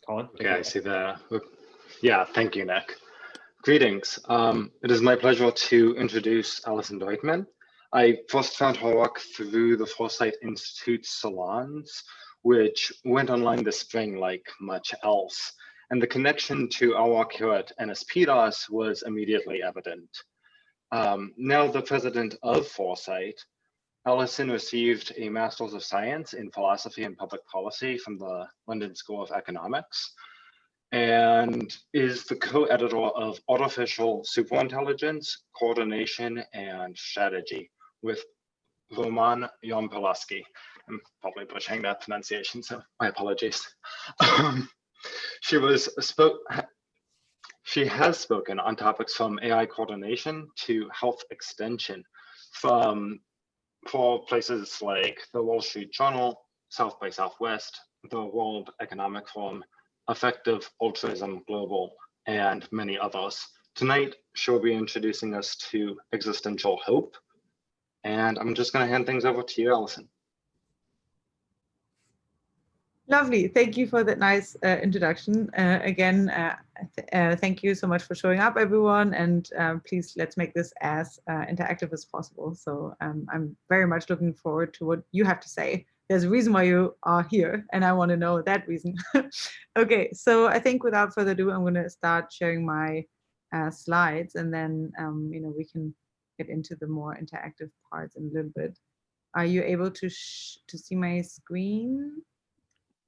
Colin? Okay, I see the, yeah, thank you, Nick. Greetings. It is my pleasure to introduce Allison Duettmann. I first found her work through the Foresight Institute salons, which went online this spring like much else. And the connection to our work here at NSPDOS was immediately evident. Now the president of Foresight, Allison received a Master's of Science in Philosophy and Public Policy from the London School of Economics, and is the co-editor of Artificial Superintelligence, Coordination and Strategy with Roman Yampolskiy. I'm probably butchering that pronunciation, so my apologies. She has spoken on topics from AI coordination to health extension, for places like the Wall Street Journal, South by Southwest, the World Economic Forum, Effective Altruism Global, and many others. Tonight, she'll be introducing us to Existential Hope, and I'm just going to hand things over to you, Allison. Lovely. Thank you for that nice introduction. Again, thank you so much for showing up, everyone. And please, let's make this as interactive as possible. So I'm very much looking forward to what you have to say. There's a reason why you are here, and I want to know that reason. Okay, so I think without further ado, I'm going to start sharing my slides, and then we can get into the more interactive parts in a little bit. Are you able to see my screen?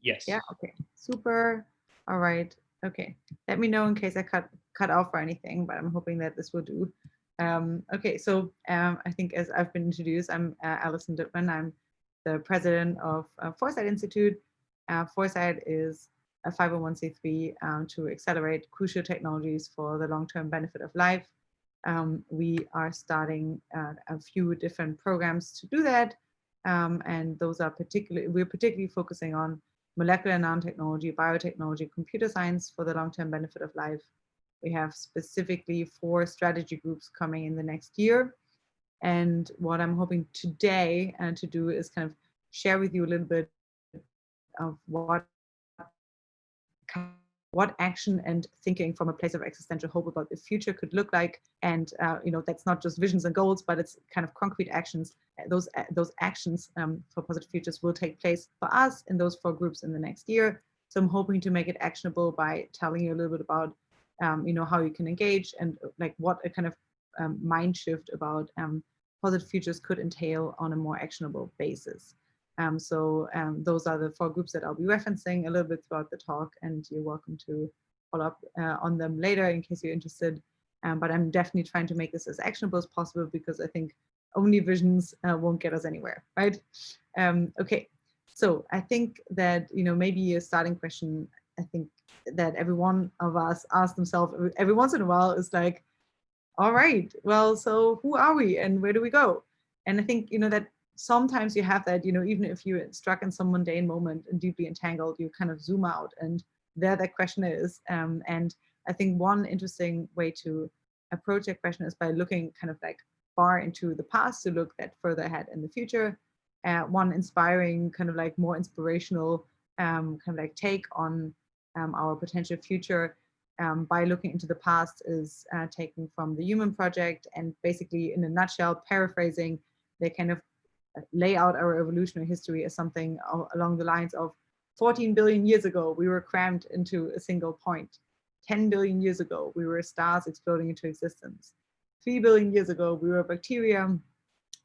Yes. Yeah, okay, super. All right, okay. Let me know in case I cut off or anything, but I'm hoping that this will do. Okay, so I think as I've been introduced, I'm Allison Duettmann. I'm the president of Foresight Institute. Foresight is a 501c3 to accelerate crucial technologies for the long-term benefit of life. We are starting a few different programs to do that, and those are we're particularly focusing on molecular nanotechnology, biotechnology, computer science for the long-term benefit of life. We have specifically 4 strategy groups coming in the next year. And what I'm hoping today to do is kind of share with you a little bit of what action and thinking from a place of existential hope about the future could look like. And that's not just visions and goals, but it's kind of concrete actions. Those actions for positive futures will take place for us in those 4 groups in the next year. So I'm hoping to make it actionable by telling you a little bit about how you can engage and like what a kind of mind shift about positive futures could entail on a more actionable basis. Those are the 4 groups that I'll be referencing a little bit throughout the talk, and you're welcome to follow up on them later in case you're interested. But I'm definitely trying to make this as actionable as possible because I think only visions won't get us anywhere, right? Okay, so I think that, maybe a starting question, I think that every one of us asks themselves every once in a while is like, all right, well, so who are we and where do we go? And I think, that sometimes you have that, even if you're struck in some mundane moment and deeply entangled, you kind of zoom out and there that question is. And I think one interesting way to approach that question is by looking kind of like far into the past to look that further ahead in the future. One inspiring kind of like more inspirational kind of like take on our potential future by looking into the past is taken from the Human Project, and basically in a nutshell, paraphrasing, they kind of lay out our evolutionary history as something along the lines of 14 billion years ago, we were crammed into a single point. 10 billion years ago, we were stars exploding into existence. 3 billion years ago, we were bacteria,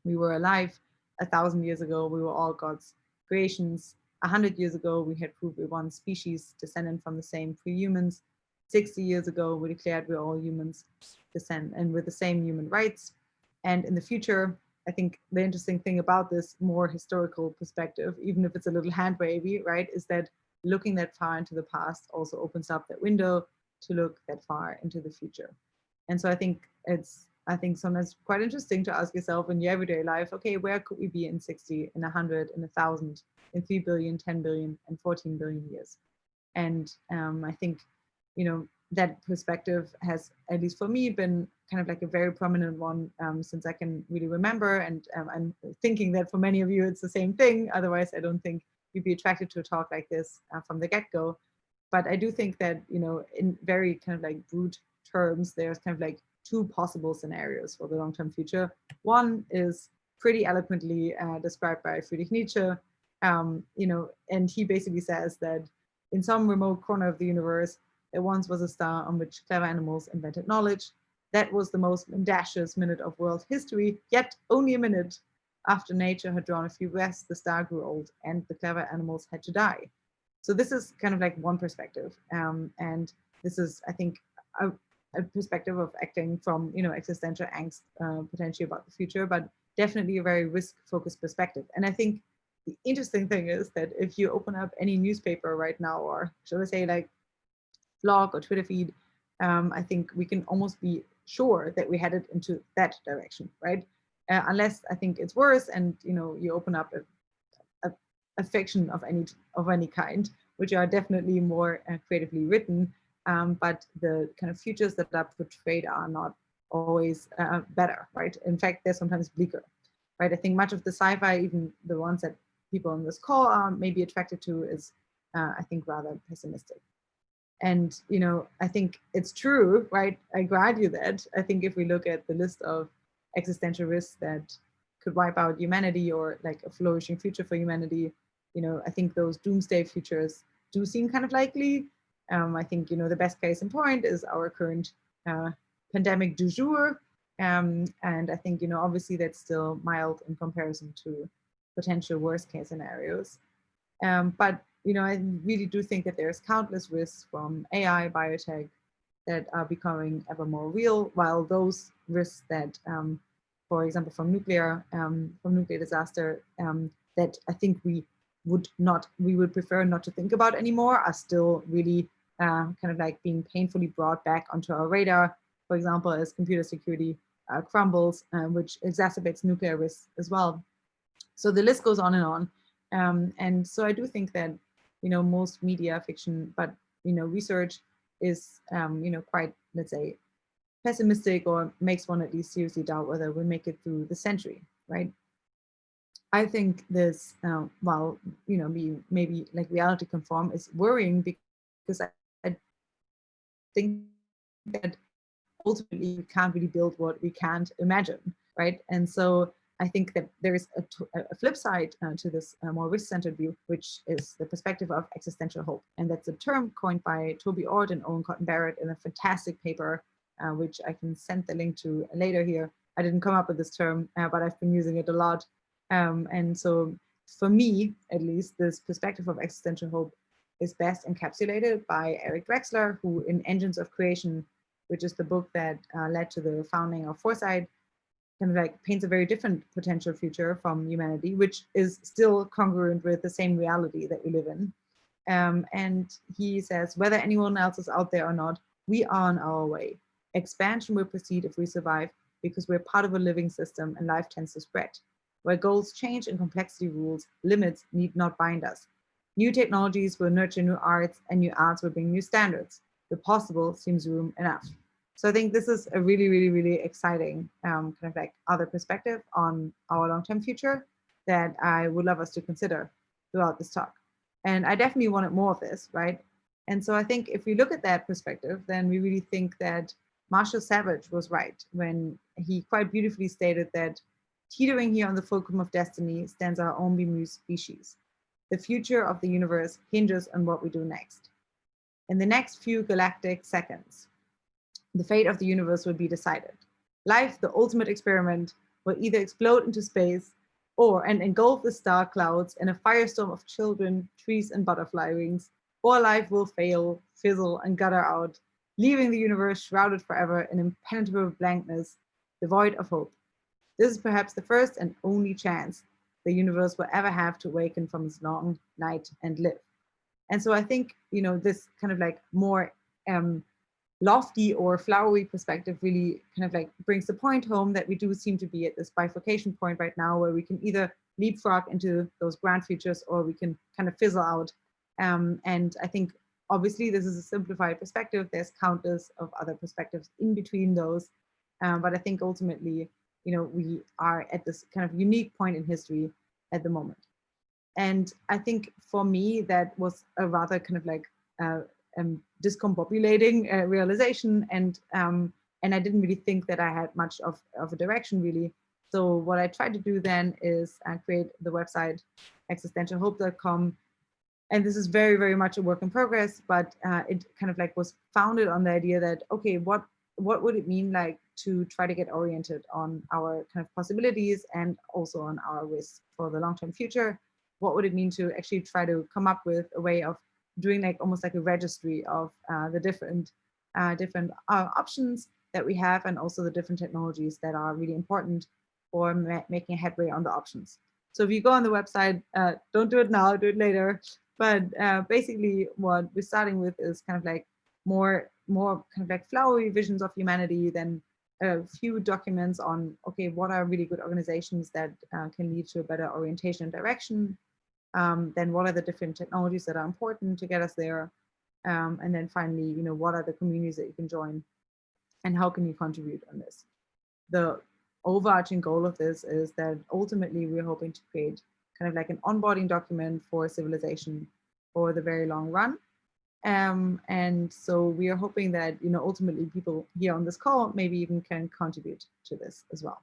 we were alive. 1,000 years ago, we were all God's creations. 100 years ago, we had proved we were one species descendant from the same pre-humans. 60 years ago, we declared we're all humans descend and with the same human rights. And in the future, I think the interesting thing about this more historical perspective, even if it's a little hand wavy, right, is that looking that far into the past also opens up that window to look that far into the future. And so I think sometimes quite interesting to ask yourself in your everyday life, okay, where could we be in 60, in 100, in 1,000, in 3 billion, 10 billion, and 14 billion years? And I think, that perspective has, at least for me, been kind of like a very prominent one since I can really remember. And I'm thinking that for many of you, it's the same thing. Otherwise, I don't think you'd be attracted to a talk like this from the get-go. But I do think that, in very kind of like brute terms, there's kind of like two possible scenarios for the long-term future. One is pretty eloquently described by Friedrich Nietzsche, and he basically says that in some remote corner of the universe, there once was a star on which clever animals invented knowledge. That was the most mendacious minute of world history, yet only a minute after nature had drawn a few breaths, the star grew old and the clever animals had to die. So this is kind of like one perspective. And this is, I think, a perspective of acting from, existential angst, potentially about the future, but definitely a very risk-focused perspective. And I think the interesting thing is that if you open up any newspaper right now, or shall I say like blog or Twitter feed, I think we can almost be sure that we headed into that direction, right? Unless I think it's worse, and you open up a fiction of any kind, which are definitely more creatively written, but the kind of futures that are portrayed are not always better, right? In fact, they're sometimes bleaker, right? I think much of the sci-fi, even the ones that people on this call are maybe attracted to, is I think rather pessimistic. And I think it's true, right? I grant you that. I think if we look at the list of existential risks that could wipe out humanity, or like a flourishing future for humanity, I think those doomsday futures do seem kind of likely. I think the best case in point is our current pandemic du jour, and I think obviously that's still mild in comparison to potential worst case scenarios. But I really do think that there's countless risks from AI, biotech, that are becoming ever more real, while those risks that, for example, from nuclear disaster, that I think we would prefer not to think about anymore, are still really kind of like being painfully brought back onto our radar. For example, as computer security crumbles, which exacerbates nuclear risks as well. So the list goes on and on. And so I do think that, most media fiction, but, research is, quite, let's say, pessimistic, or makes one at least seriously doubt whether we'll make it through the century, right? I think this, while, maybe like reality conform, is worrying, because I think that ultimately we can't really build what we can't imagine, right? And so I think that there is a flip side to this more risk-centered view, which is the perspective of existential hope. And that's a term coined by Toby Ord and Owen Cotton Barrett in a fantastic paper, which I can send the link to later here. I didn't come up with this term, but I've been using it a lot. And so for me, at least, this perspective of existential hope is best encapsulated by Eric Drexler, who in Engines of Creation, which is the book that led to the founding of Foresight, kind of like paints a very different potential future from humanity, which is still congruent with the same reality that we live in. And he says, whether anyone else is out there or not, we are on our way. Expansion will proceed if we survive, because we're part of a living system and life tends to spread. Where goals change and complexity rules, limits need not bind us. New technologies will nurture new arts, and new arts will bring new standards. The possible seems room enough. So I think this is a really, really, really exciting kind of like other perspective on our long-term future that I would love us to consider throughout this talk. And I definitely wanted more of this, right? And so I think if we look at that perspective, then we really think that Marshall Savage was right when he quite beautifully stated that teetering here on the fulcrum of destiny stands our own bemused species. The future of the universe hinges on what we do next. In the next few galactic seconds, the fate of the universe will be decided. Life, the ultimate experiment, will either explode into space and engulf the star clouds in a firestorm of children, trees, and butterfly wings, or life will fail, fizzle, and gutter out, leaving the universe shrouded forever in impenetrable blankness, devoid of hope. This is perhaps the first and only chance the universe will ever have to awaken from its long night and live. And so I think, this kind of like more lofty or flowery perspective really kind of like brings the point home that we do seem to be at this bifurcation point right now, where we can either leapfrog into those grand futures, or we can kind of fizzle out. And I think obviously this is a simplified perspective. There's countless of other perspectives in between those. But I think ultimately, we are at this kind of unique point in history at the moment. And I think for me, that was a rather kind of like discombobulating realization, and I didn't really think that I had much of a direction really. So what I tried to do then is create the website existentialhope.com. And this is very, very much a work in progress, but it kind of like was founded on the idea that, okay, what would it mean like to try to get oriented on our kind of possibilities and also on our risks for the long-term future? What would it mean to actually try to come up with a way of doing like almost like a registry of the different options that we have, and also the different technologies that are really important for making headway on the options. So if you go on the website, don't do it now, do it later. But basically what we're starting with is kind of like more kind of like flowery visions of humanity, then a few documents on, okay, what are really good organizations that can lead to a better orientation and direction. Then what are the different technologies that are important to get us there? And then finally, you know, what are the communities that you can join and how can you contribute on this? The overarching goal of this is that ultimately we're hoping to create kind of like an onboarding document for civilization for the very long run. And so we are hoping that, you know, ultimately people here on this call maybe even can contribute to this as well.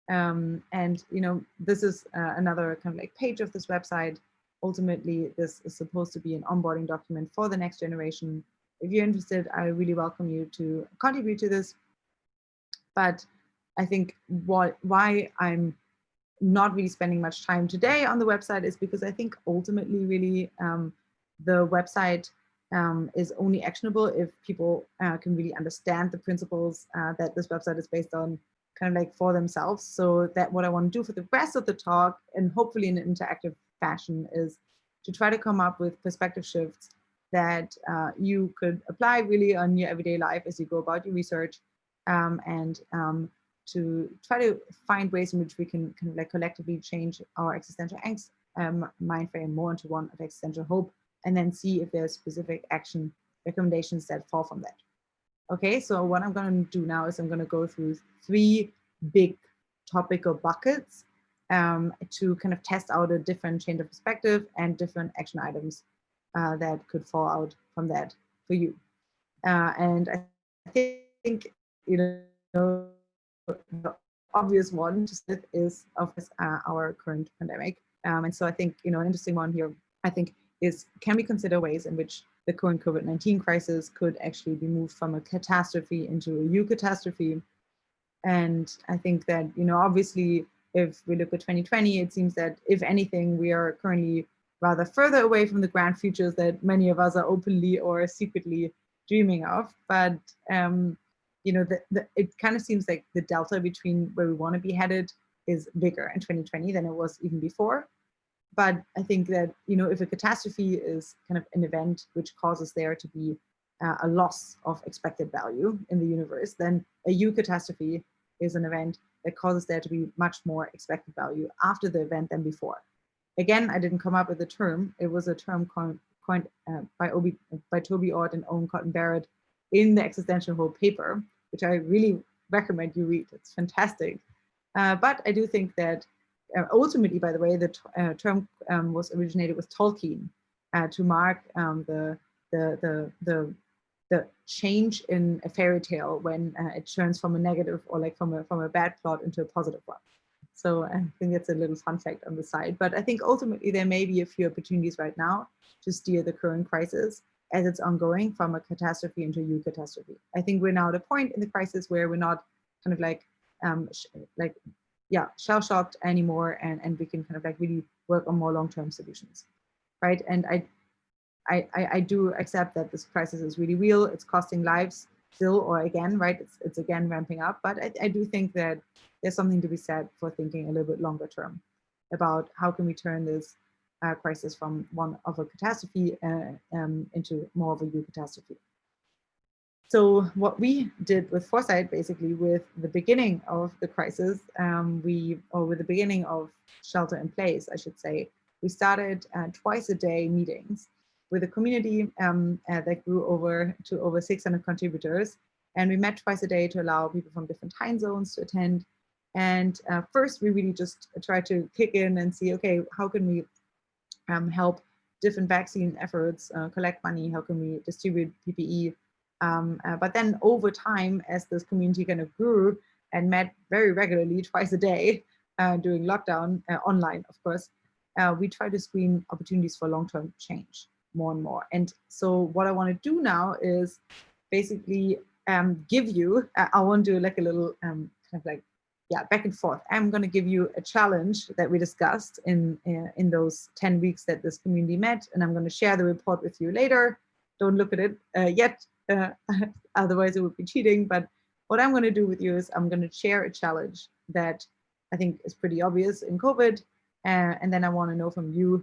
And, you know, this is another kind of like page of this website. Ultimately, this is supposed to be an onboarding document for the next generation. If you're interested, I really welcome you to contribute to this. But I think why I'm not really spending much time today on the website is because I think ultimately really the website is only actionable if people can really understand the principles that this website is based on, kind of like for themselves. So that what I want to do for the rest of the talk, and hopefully in an interactive fashion, is to try to come up with perspective shifts that you could apply really on your everyday life as you go about your research, and to try to find ways in which we can kind of like collectively change our existential angst mind frame more into one of existential hope, and then see if there's specific action recommendations that fall from that. Okay, so what I'm going to do now is I'm going to go through 3 big topical buckets to kind of test out a different change of perspective and different action items that could fall out from that for you. And I think, you know, the obvious one to sit is of course our current pandemic. And so I think, you know, an interesting one here, I think, is can we consider ways in which the current COVID-19 crisis could actually be moved from a catastrophe into a eucatastrophe? And I think that, you know, obviously, if we look at 2020, it seems that if anything, we are currently rather further away from the grand futures that many of us are openly or secretly dreaming of. But you know, it kind of seems like the delta between where we want to be headed is bigger in 2020 than it was even before. But I think that, you know, if a catastrophe is kind of an event which causes there to be a loss of expected value in the universe, then a eucatastrophe is an event that causes there to be much more expected value after the event than before. Again, I didn't come up with a term. It was a term coined by Toby Ord and Owen Cotton Barrett in the Existential Hope paper, which I really recommend you read. It's fantastic. But I do think that ultimately, by the way, the term was originated with Tolkien to mark the change in a fairy tale when it turns from a negative or like from a bad plot into a positive one. So I think that's a little fun fact on the side. But I think ultimately there may be a few opportunities right now to steer the current crisis as it's ongoing from a catastrophe into a eucatastrophe. I think we're now at a point in the crisis where we're not kind of like shell-shocked anymore, and we can kind of like really work on more long-term solutions, right? And I do accept that this crisis is really real. It's costing lives still, or again, right? It's again ramping up. But I do think that there's something to be said for thinking a little bit longer term about how can we turn this crisis from one of a catastrophe into more of a eucatastrophe. So what we did with Foresight, basically with the beginning of the crisis, with the beginning of shelter in place, I should say, we started twice a day meetings with a community that grew to over 600 contributors. And we met twice a day to allow people from different time zones to attend. And first, we really just tried to kick in and see, okay, how can we help different vaccine efforts, collect money, how can we distribute PPE. But then over time, as this community kind of grew and met very regularly, twice a day during lockdown, online, of course, we try to screen opportunities for long-term change more and more. And so what I want to do now is basically give you, I want to do like a little kind of like, yeah, back and forth. I'm going to give you a challenge that we discussed in those 10 weeks that this community met, and I'm going to share the report with you later. Don't look at it yet, otherwise it would be cheating. But what I'm going to do with you is I'm going to share a challenge that I think is pretty obvious in COVID, and then I want to know from you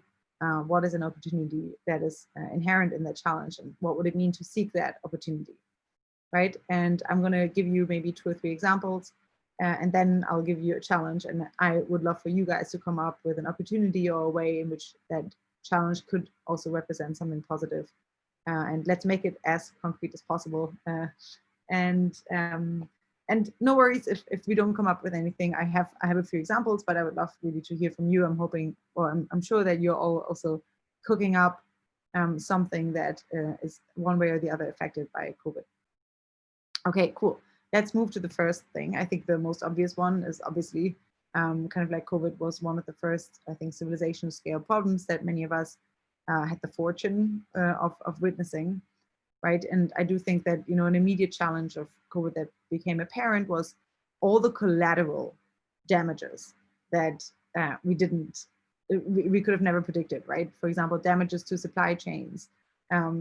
what is an opportunity that is inherent in that challenge, and what would it mean to seek that opportunity, right? And I'm going to give you maybe 2 or 3 examples. And then I'll give you a challenge, and I would love for you guys to come up with an opportunity or a way in which that challenge could also represent something positive. And let's make it as concrete as possible. And no worries if we don't come up with anything. I have a few examples, but I would love really to hear from you. I'm hoping, or I'm sure that you're all also cooking up something that is one way or the other affected by COVID. Okay, cool. Let's move to the first thing. I think the most obvious one is obviously kind of like COVID was one of the first, I think, civilization scale problems that many of us had the fortune of witnessing, right? And I do think that, you know, an immediate challenge of COVID that became apparent was all the collateral damages that we could have never predicted, right? For example, damages to supply chains.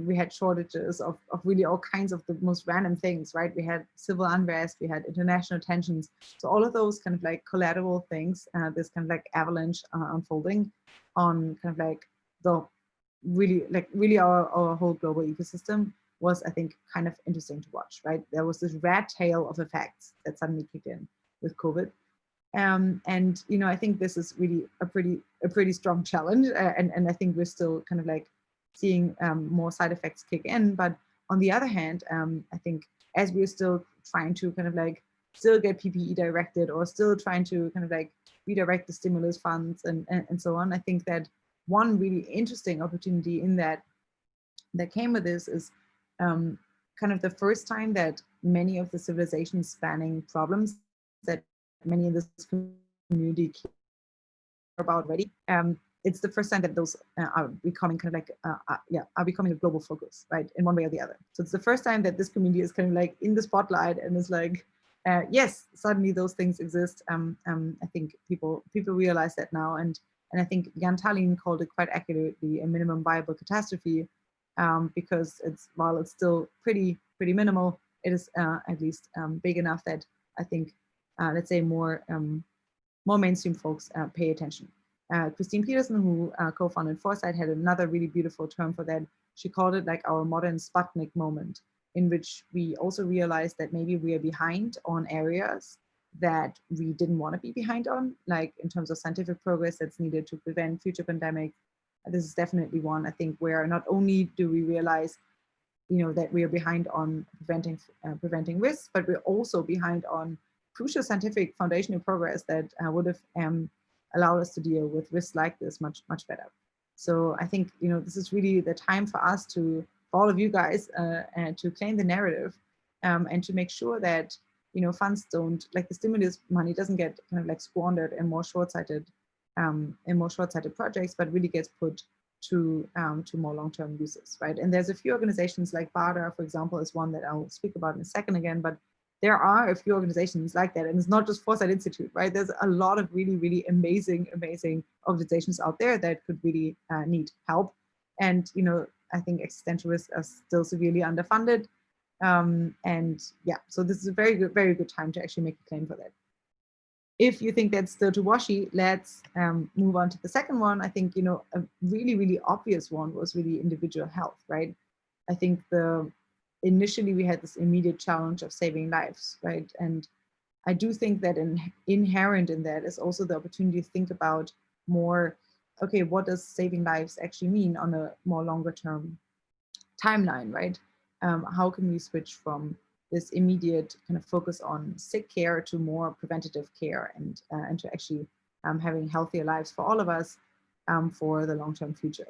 We had shortages of really all kinds of the most random things, right? We had civil unrest, we had international tensions. So all of those kind of like collateral things, this kind of like avalanche unfolding on kind of like the really our whole global ecosystem was, I think, kind of interesting to watch, right? There was this rat tail of effects that suddenly kicked in with COVID. And, you know, I think this is really a pretty strong challenge. And I think we're still kind of like seeing more side effects kick in. But on the other hand, I think as we're still trying to kind of like still get PPE directed, or still trying to kind of like redirect the stimulus funds and so on, I think that one really interesting opportunity in that came with this is kind of the first time that many of the civilization spanning problems that many in this community care about already, it's the first time that those are becoming kind of like, are becoming a global focus, right, in one way or the other. So it's the first time that this community is kind of like in the spotlight and is like, yes, suddenly those things exist. I think people realize that now, and I think Jan Tallinn called it quite accurately a minimum viable catastrophe, because while it's still pretty minimal, it is at least big enough that I think, let's say, more mainstream folks pay attention. Christine Peterson, who co-founded Foresight, had another really beautiful term for that. She called it like our modern Sputnik moment, in which we also realized that maybe we are behind on areas that we didn't want to be behind on, like in terms of scientific progress that's needed to prevent future pandemics. This is definitely one, I think, where not only do we realize, you know, that we are behind on preventing risks, but we're also behind on crucial scientific foundational progress that would have allowed us to deal with risks like this much better. So I think, you know, this is really the time for us for all of you guys, and to claim the narrative, and to make sure that, you know, funds don't, like the stimulus money doesn't get kind of like squandered in more short-sighted projects, but really gets put to more long-term uses, right? And there's a few organizations like BARDA, for example, is one that I'll speak about in a second again, but there are a few organizations like that, and it's not just Foresight Institute, right? There's a lot of really amazing organizations out there that could really need help. And, you know, I think existential risks are still severely underfunded. And yeah, so this is a very good time to actually make a claim for that. If you think that's still too washy, let's move on to the second one. I think, you know, a really obvious one was really individual health, right? I think initially we had this immediate challenge of saving lives, right? And I do think that inherent in that is also the opportunity to think about more, okay, what does saving lives actually mean on a more longer term timeline, right? How can we switch from this immediate kind of focus on sick care to more preventative care, and to actually having healthier lives for all of us for the long-term future.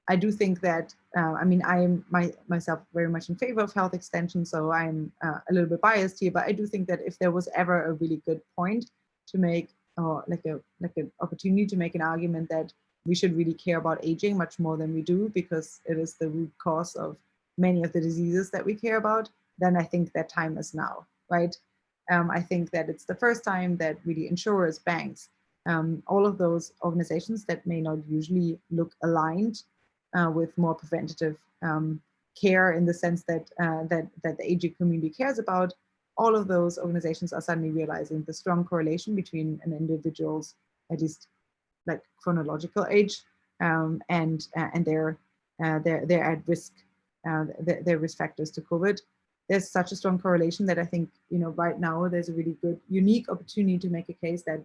I do think that, I mean, I am myself very much in favor of health extension, so I'm a little bit biased here, but I do think that if there was ever a really good point to make, or like an opportunity to make an argument that we should really care about aging much more than we do, because it is the root cause of many of the diseases that we care about, then I think that time is now, right? I think that it's the first time that really insurers, banks, all of those organizations that may not usually look aligned with more preventative care, in the sense that that the aging community cares about, all of those organizations are suddenly realizing the strong correlation between an individual's, at least like chronological age, and their at risk, their risk factors to COVID. There's such a strong correlation that I think, you know, right now there's a really good, unique opportunity to make a case that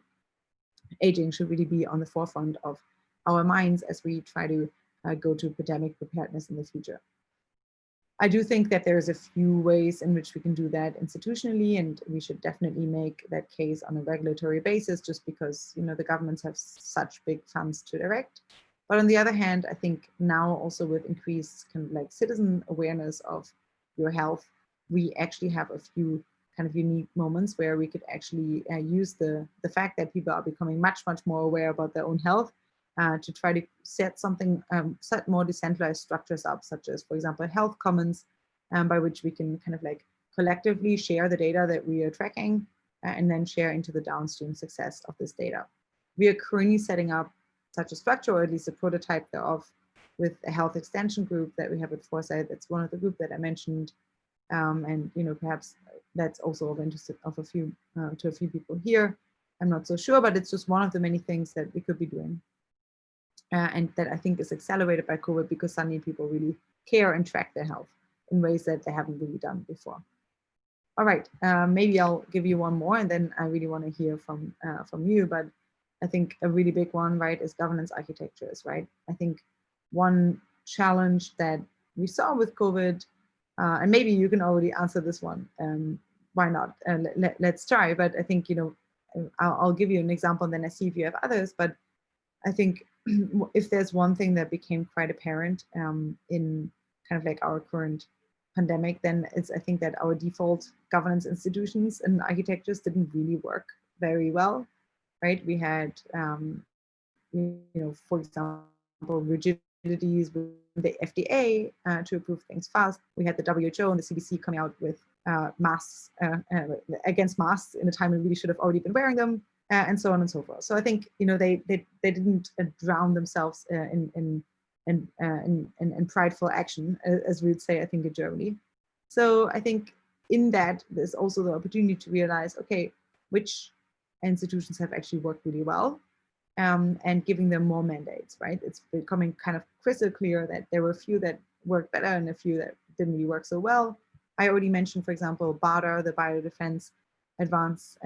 aging should really be on the forefront of our minds as we try to go to pandemic preparedness in the future. I do think that there's a few ways in which we can do that institutionally, and we should definitely make that case on a regulatory basis, just because, you know, the governments have such big funds to direct. But on the other hand, I think now also with increased kind of like citizen awareness of your health, we actually have a few kind of unique moments where we could actually use the fact that people are becoming much more aware about their own health to try to set set more decentralized structures up, such as, for example, health commons, by which we can kind of like collectively share the data that we are tracking and then share into the downstream success of this data. We are currently setting up such a structure, or at least a prototype thereof, with a health extension group that we have at Foresight. That's one of the group that I mentioned. And, you know, perhaps that's also of interest of a few to a few people here. I'm not so sure, but it's just one of the many things that we could be doing. And that I think is accelerated by COVID, because suddenly people really care and track their health in ways that they haven't really done before. All right, maybe I'll give you one more, and then I really want to hear from you. But I think a really big one, right, is governance architectures, right? I think one challenge that we saw with COVID, and maybe you can already answer this one. Why not? Let's try. But I think, you know, I'll give you an example, and then I see if you have others. But I think if there's one thing that became quite apparent in kind of like our current pandemic, then it's, I think, that our default governance institutions and architectures didn't really work very well, right? We had, you know, for example, rigidities with the FDA to approve things fast. We had the WHO and the CDC coming out with masks against masks in a time when we really should have already been wearing them. And so on and so forth. So I think, you know, they didn't drown themselves in prideful action, as we would say, I think, in Germany. So I think in that there's also the opportunity to realize, okay, which institutions have actually worked really well, and giving them more mandates, right? It's becoming kind of crystal clear that there were a few that worked better and a few that didn't really work so well. I already mentioned, for example, BARDA, the Biodefense Advanced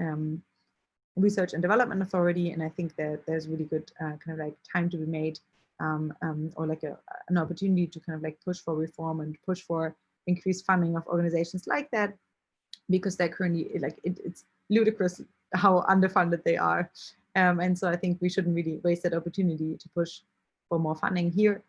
Research and Development Authority, and I think that there's really good kind of like time to be made, or like an opportunity to kind of like push for reform and push for increased funding of organizations like that, because they're currently like it's ludicrous how underfunded they are, and so I think we shouldn't really waste that opportunity to push for more funding here.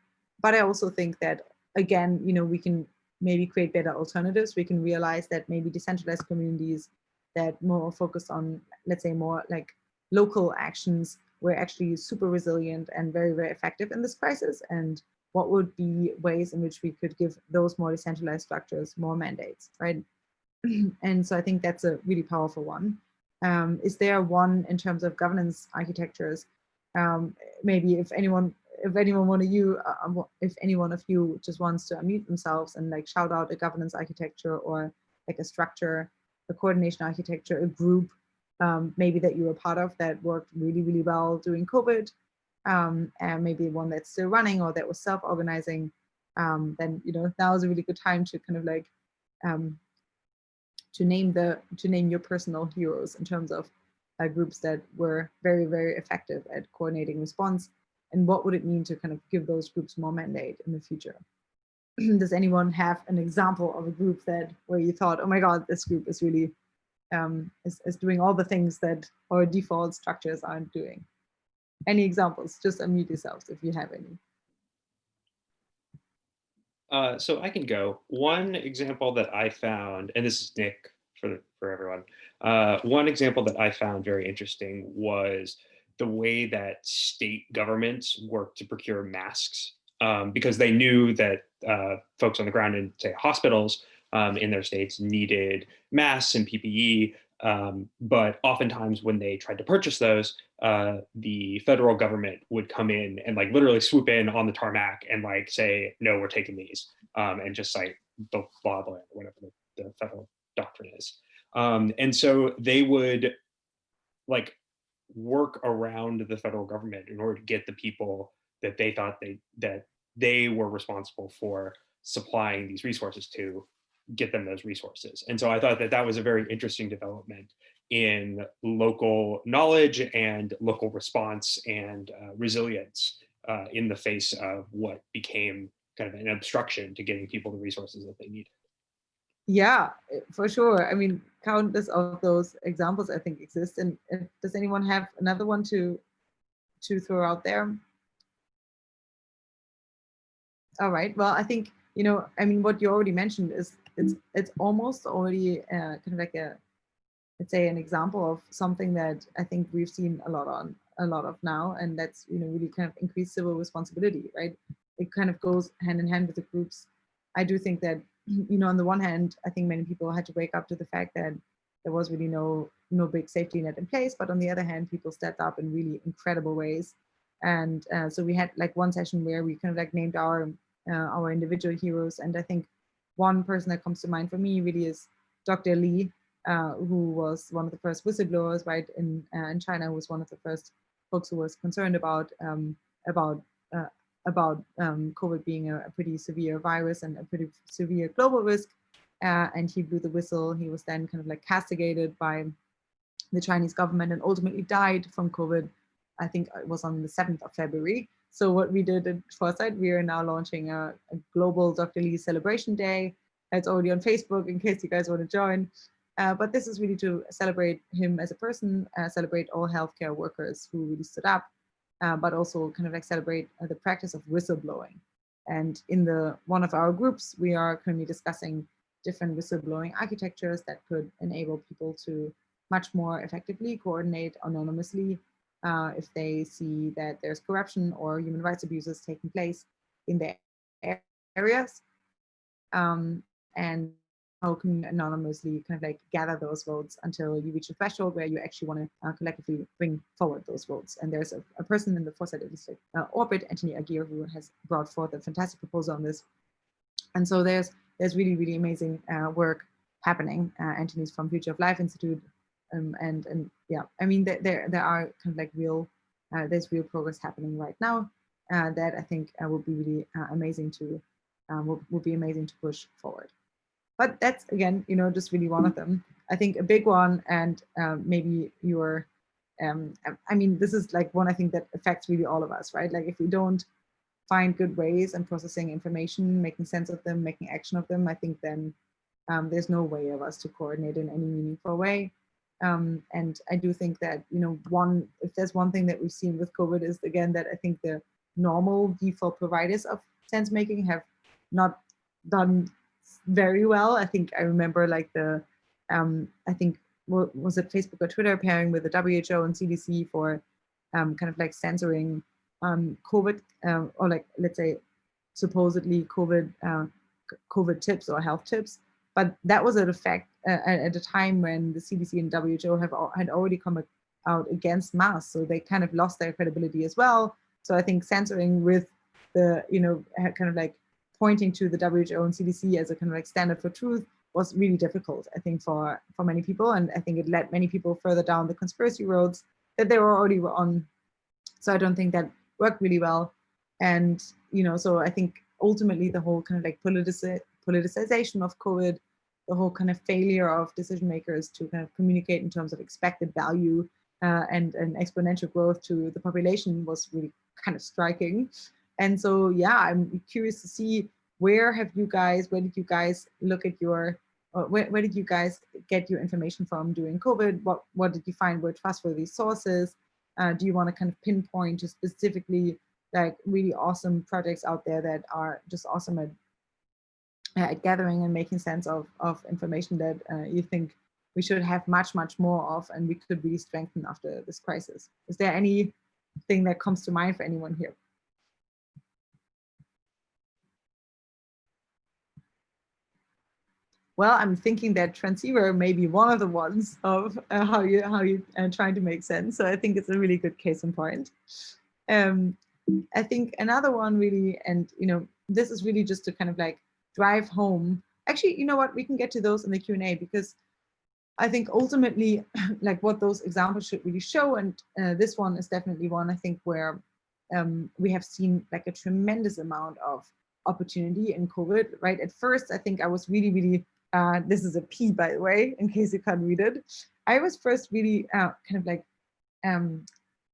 But I also think that, again, you know, we can maybe create better alternatives. We can realize that maybe decentralized communities that more focused on, let's say, more like local actions were actually super resilient and very effective in this crisis. And what would be ways in which we could give those more decentralized structures more mandates, right? And so I think that's a really powerful one. Is there one in terms of governance architectures? Maybe if anyone of you just wants to unmute themselves and like shout out a governance architecture or like a structure, a coordination architecture, a group, maybe that you were part of that worked really well during COVID, and maybe one that's still running or that was self-organizing, then, you know, now is a really good time to kind of like to name your personal heroes in terms of groups that were very effective at coordinating response, and what would it mean to kind of give those groups more mandate in the future. Does anyone have an example of a group that where you thought, oh my God, this group is really is doing all the things that our default structures aren't doing? Any examples? Just unmute yourselves if you have any. So I can go. One example that I found, and this is Nick for everyone. One example that I found very interesting was the way that state governments work to procure masks, because they knew that folks on the ground in, say, hospitals in their states needed masks and PPE. But oftentimes, when they tried to purchase those, the federal government would come in and like literally swoop in on the tarmac and like say, no, we're taking these, and just cite the law of the land or whatever the federal doctrine is. And so they would like work around the federal government in order to get the people that they thought that they were responsible for supplying these resources to get them those resources. And so I thought that that was a very interesting development in local knowledge and local response and resilience in the face of what became kind of an obstruction to getting people the resources that they need. Yeah, for sure. I mean, countless of those examples I think exist. And does anyone have another one to throw out there? All right. Well, I think, you know, I mean, what you already mentioned is it's almost already kind of like a, let's say, an example of something that I think we've seen a lot of now, and that's, you know, really kind of increased civil responsibility, right? It kind of goes hand in hand with the groups. I do think that, you know, on the one hand, I think many people had to wake up to the fact that there was really no big safety net in place, but on the other hand, people stepped up in really incredible ways. And so we had like one session where we kind of like named our individual heroes, and I think one person that comes to mind for me really is Dr. Li, who was one of the first whistleblowers, right, in China, who was one of the first folks who was concerned about COVID being a pretty severe virus and a pretty severe global risk. And he blew the whistle. He was then kind of like castigated by the Chinese government and ultimately died from COVID. I think it was on the 7th of February. So what we did at Foresight, we are now launching a global Dr. Li celebration day. It's already on Facebook in case you guys want to join. But this is really to celebrate him as a person, celebrate all healthcare workers who really stood up, but also kind of like celebrate the practice of whistleblowing. And in one of our groups, we are currently discussing different whistleblowing architectures that could enable people to much more effectively coordinate anonymously if they see that there's corruption or human rights abuses taking place in their areas. And how can you anonymously kind of like gather those votes until you reach a threshold where you actually want to collectively bring forward those votes. And there's a person in the Foresight Institute orbit, Anthony Aguirre, who has brought forth a fantastic proposal on this. And so there's really, really amazing work happening. Anthony's from Future of Life Institute. And yeah, I mean, there are kind of like there's real progress happening right now that I think will be really amazing to, will be amazing to push forward. But that's, again, you know, just really one of them. I think a big one, and maybe your, I mean, this is like one I think that affects really all of us, right? Like if we don't find good ways and processing information, making sense of them, making action of them, I think then there's no way of us to coordinate in any meaningful way. And I do think that, you know, if there's one thing that we've seen with COVID is, again, that I think the normal default providers of sense making have not done very well. I think I remember like I think, was it Facebook or Twitter pairing with the WHO and CDC for kind of like censoring COVID or like, let's say, supposedly COVID tips or health tips. But that was at a time when the CDC and WHO had already come out against masks, so they kind of lost their credibility as well. So I think censoring with the, you know, kind of like pointing to the WHO and CDC as a kind of like standard for truth was really difficult, I think, for many people. And I think it led many people further down the conspiracy roads that they were already on. So I don't think that worked really well. And, you know, so I think ultimately the whole kind of like politicization of COVID, the whole kind of failure of decision makers to kind of communicate in terms of expected value and exponential growth to the population was really kind of striking. And so, yeah, I'm curious to see where did you guys look at your, where did you guys get your information from during COVID? What did you find were trustworthy sources? Do you want to kind of pinpoint to specifically like really awesome projects out there that are just awesome at at gathering and making sense of information that you think we should have much, much more of, and we could really strengthen after this crisis. Is there anything that comes to mind for anyone here? Well, I'm thinking that Transceiver may be one of the ones of how you trying to make sense. So I think it's a really good case in point. I think another one really, and this is really just to kind of like drive home. Actually, you know what? We can get to those in the Q&A, because I think ultimately, like what those examples should really show, and this one is definitely one I think where we have seen like a tremendous amount of opportunity in COVID, right? At first, I think I was really, this is a P, by the way, in case you can't read it. I was first really kind of like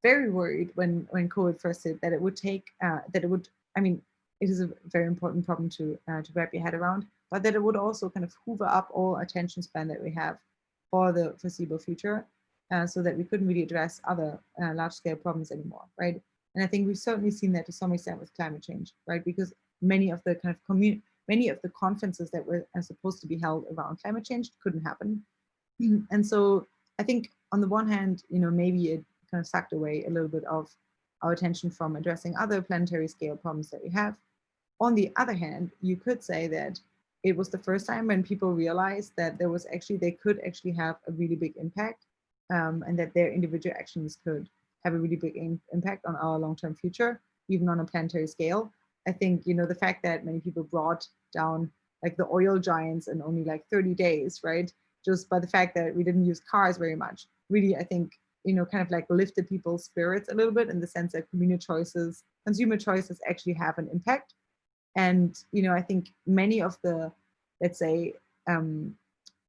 very worried when COVID first hit, that it would take, I mean, it is a very important problem to wrap your head around, but that it would also kind of hoover up all attention span that we have for the foreseeable future, so that we couldn't really address other large-scale problems anymore, right? And I think we've certainly seen that to some extent with climate change, right? Because many of the kind of many of the conferences that were supposed to be held around climate change couldn't happen. And so I think on the one hand, maybe it kind of sucked away a little bit of our attention from addressing other planetary scale problems that we have. On the other hand, you could say that it was the first time when people realized that they could actually have a really big impact, and that their individual actions could have a really big impact on our long-term future, even on a planetary scale. I think, the fact that many people brought down like the oil giants in only like 30 days, right? Just by the fact that we didn't use cars very much, really, I think, kind of like lifted people's spirits a little bit, in the sense that consumer choices actually have an impact. And, I think many of the, let's say, kind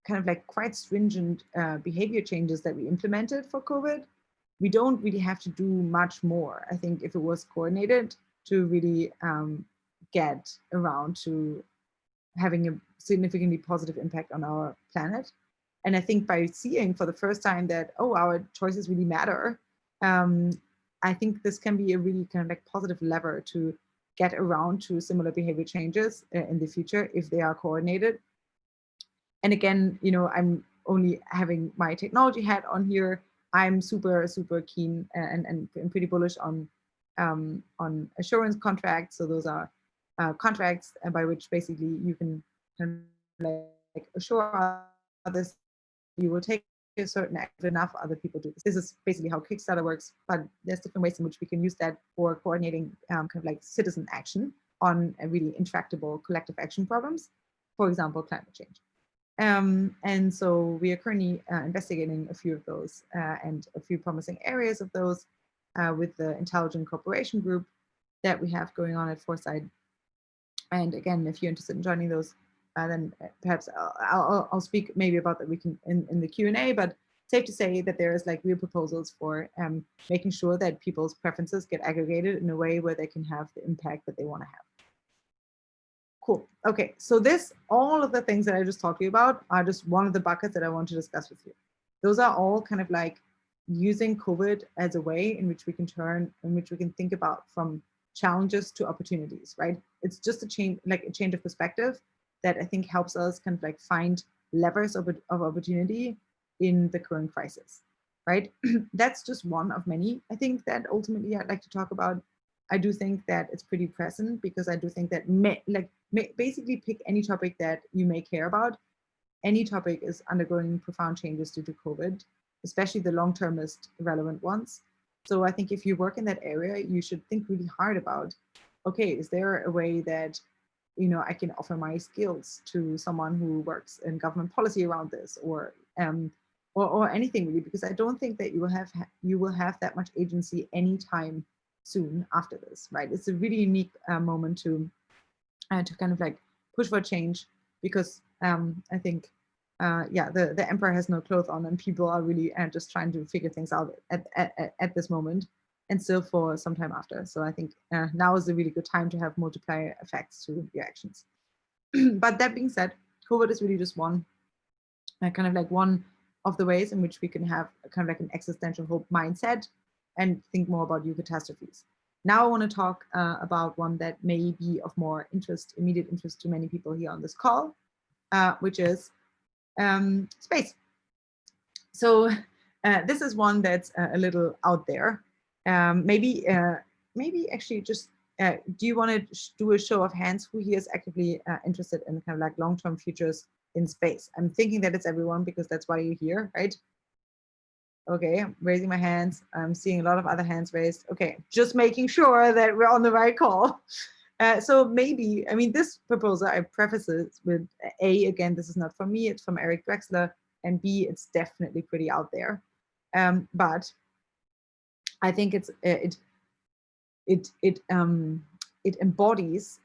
of like quite stringent behavior changes that we implemented for COVID, we don't really have to do much more, I think, if it was coordinated, to really get around to having a significantly positive impact on our planet. And I think by seeing for the first time that, oh, our choices really matter, I think this can be a really kind of like positive lever to get around to similar behavior changes in the future if they are coordinated. And again, I'm only having my technology hat on here. I'm super keen and pretty bullish on assurance contracts. So those are contracts by which basically you can kind of like assure others you will take a certain act if enough other people do this. This is basically how Kickstarter works, but there's different ways in which we can use that for coordinating kind of like citizen action on a really intractable collective action problems, for example, climate change. And so we are currently investigating a few of those and a few promising areas of those with the Intelligent Cooperation Group that we have going on at Foresight. And again, if you're interested in joining those, then perhaps I'll speak maybe about that we can in the Q&A, but safe to say that there is like real proposals for making sure that people's preferences get aggregated in a way where they can have the impact that they want to have. Cool. Okay, so all of the things that I just talked to you about are just one of the buckets that I want to discuss with you. Those are all kind of like using COVID as a way in which we can think about from challenges to opportunities, right? It's just a change of perspective that I think helps us kind of like find levers of opportunity in the current crisis, right? That's just one of many, I think, that ultimately I'd like to talk about. I do think that it's pretty present, because I do think that basically pick any topic that you may care about. Any topic is undergoing profound changes due to COVID, especially the long-termist relevant ones. So I think if you work in that area, you should think really hard about, okay, is there a way that I can offer my skills to someone who works in government policy around this, or anything really, because I don't think that you will have that much agency anytime soon after this, right? It's a really unique moment to kind of like push for change, because I think the emperor has no clothes on, and people are really just trying to figure things out at this moment, and still for some time after. So I think now is a really good time to have multiplier effects to your actions. But that being said, COVID is really just one of the ways in which we can have kind of like an existential hope mindset and think more about new catastrophes. Now I want to talk about one that may be of more interest, immediate interest to many people here on this call, which is space. So this is one that's a little out there. Maybe actually just, do you want to do a show of hands who here is actively interested in kind of like long-term futures in space? I'm thinking that it's everyone because that's why you're here, right? Okay, I'm raising my hands. I'm seeing a lot of other hands raised. Okay, just making sure that we're on the right call. So maybe, I mean, this proposal, I preface it with A, again, this is not from me, it's from Eric Drexler, and B, it's definitely pretty out there. But I think it embodies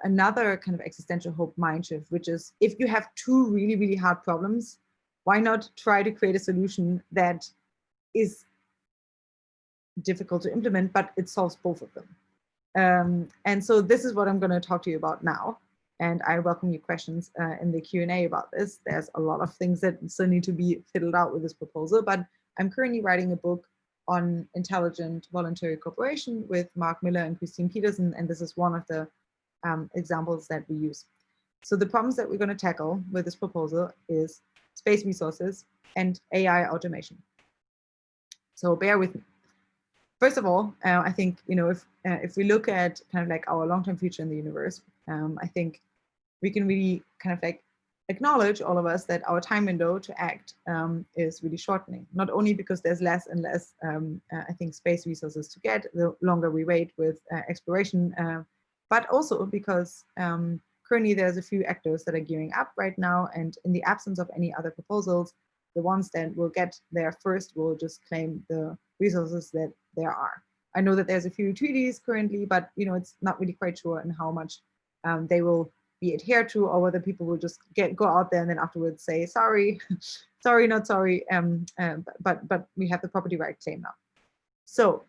another kind of existential hope mind shift, which is if you have two really, really hard problems, why not try to create a solution that is difficult to implement, but it solves both of them. And so this is what I'm going to talk to you about now. And I welcome your questions in the Q&A about this. There's a lot of things that still need to be fiddled out with this proposal, but I'm currently writing a book on intelligent voluntary cooperation with Mark Miller and Christine Peterson, and this is one of the examples that we use. So the problems that we're going to tackle with this proposal is space resources and AI automation. So bear with me. First of all, I think, you know, if we look at kind of like our long-term future in the universe, I think we can really kind of like acknowledge, all of us, that our time window to act is really shortening. Not only because there's less and less, I think, space resources to get the longer we wait with exploration, but also because currently there's a few actors that are gearing up right now, and in the absence of any other proposals, the ones that will get there first will just claim the resources that there are. I know that there's a few treaties currently, but you know, it's not really quite sure in how much they will be adhered to, or whether people will just go out there and then afterwards say sorry, sorry, not sorry. But we have the property right claim now. So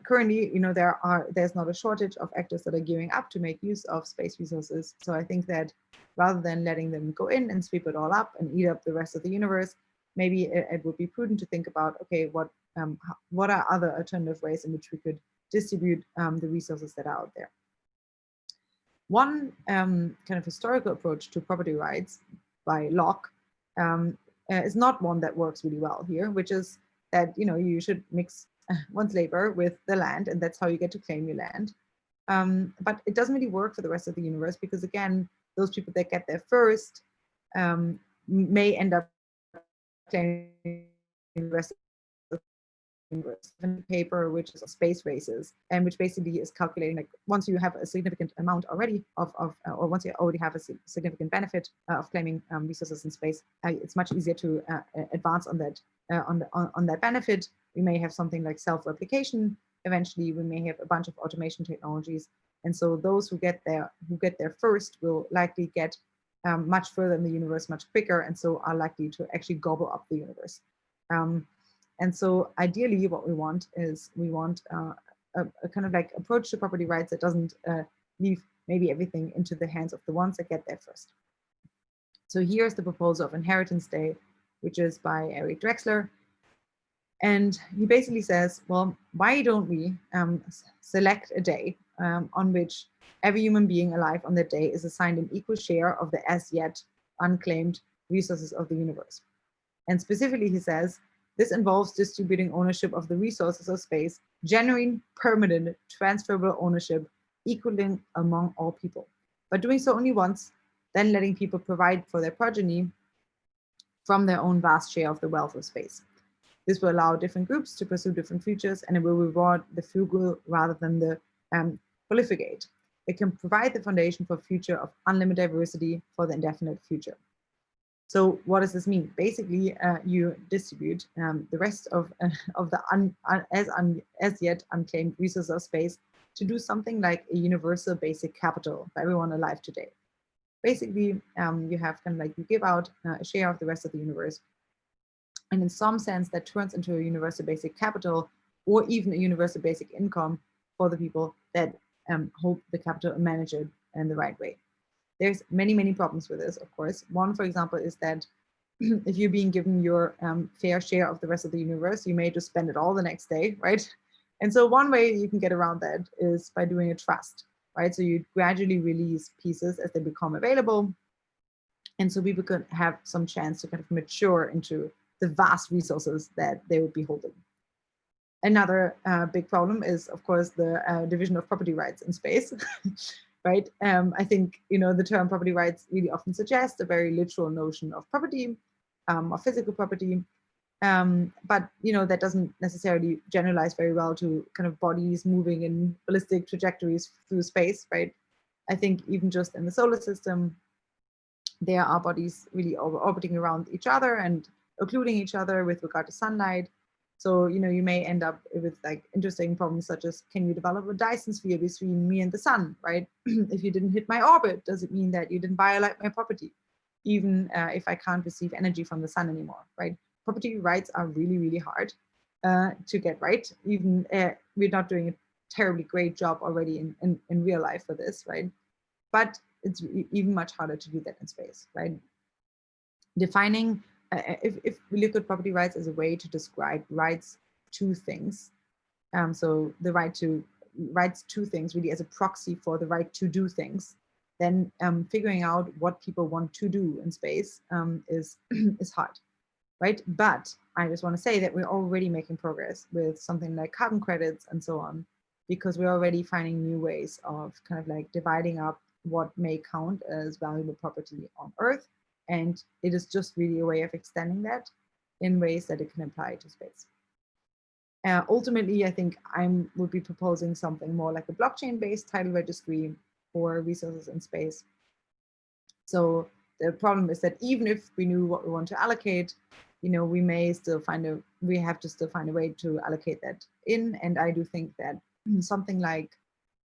currently, you know, there's not a shortage of actors that are gearing up to make use of space resources. So I think that rather than letting them go in and sweep it all up and eat up the rest of the universe, maybe it would be prudent to think about, okay, what are other alternative ways in which we could distribute the resources that are out there. One kind of historical approach to property rights by Locke is not one that works really well here, which is that, you know, you should mix one's labor with the land, and that's how you get to claim your land. But it doesn't really work for the rest of the universe because, again, those people that get there first may end up claiming the rest of the universe. Paper, which is space races, and which basically is calculating, like, once you have a significant amount already or once you already have a significant benefit of claiming resources in space, it's much easier to advance on that on that benefit. We may have something like self-replication. Eventually, we may have a bunch of automation technologies, and so those who get there first will likely get much further in the universe much quicker, and so are likely to actually gobble up the universe. And so ideally what we want is a kind of like approach to property rights that doesn't leave maybe everything into the hands of the ones that get there first. So here's the proposal of Inheritance Day, which is by Eric Drexler. And he basically says, well, why don't we select a day on which every human being alive on that day is assigned an equal share of the as yet unclaimed resources of the universe. And specifically, he says, this involves distributing ownership of the resources of space, genuine, permanent, transferable ownership, equaling among all people. But doing so only once, then letting people provide for their progeny from their own vast share of the wealth of space. This will allow different groups to pursue different futures, and it will reward the frugal rather than the prolificate. It can provide the foundation for a future of unlimited diversity for the indefinite future. So what does this mean? Basically, you distribute the rest of the as yet unclaimed resources of space to do something like a universal basic capital for everyone alive today. Basically, you have kind of like, you give out a share of the rest of the universe, and in some sense that turns into a universal basic capital, or even a universal basic income for the people that hold the capital and manage it in the right way. There's many, many problems with this, of course. One, for example, is that if you're being given your fair share of the rest of the universe, you may just spend it all the next day, right? And so one way you can get around that is by doing a trust, right? So you gradually release pieces as they become available. And so people could have some chance to kind of mature into the vast resources that they would be holding. Another big problem is, of course, the division of property rights in space, right? I think, the term property rights really often suggests a very literal notion of property, of physical property. But, that doesn't necessarily generalize very well to kind of bodies moving in ballistic trajectories through space, right? I think even just in the solar system, there are bodies really orbiting around each other and occluding each other with regard to sunlight. So, you may end up with like interesting problems such as, can you develop a Dyson sphere between me and the sun, right? If you didn't hit my orbit, does it mean that you didn't violate my property? Even if I can't receive energy from the sun anymore, right? Property rights are really, really hard to get right. Even we're not doing a terribly great job already in real life for this, right? But it's even much harder to do that in space, right? Defining, if we look at property rights as a way to describe rights to things, so the rights to things really as a proxy for the right to do things, then figuring out what people want to do in space is hard, right? But I just want to say that we're already making progress with something like carbon credits and so on, because we're already finding new ways of kind of like dividing up what may count as valuable property on Earth. And it is just really a way of extending that in ways that it can apply to space. Ultimately, I think I would be proposing something more like a blockchain-based title registry for resources in space. So the problem is that even if we knew what we want to allocate, we may still we have to still find a way to allocate that in. And I do think that something like,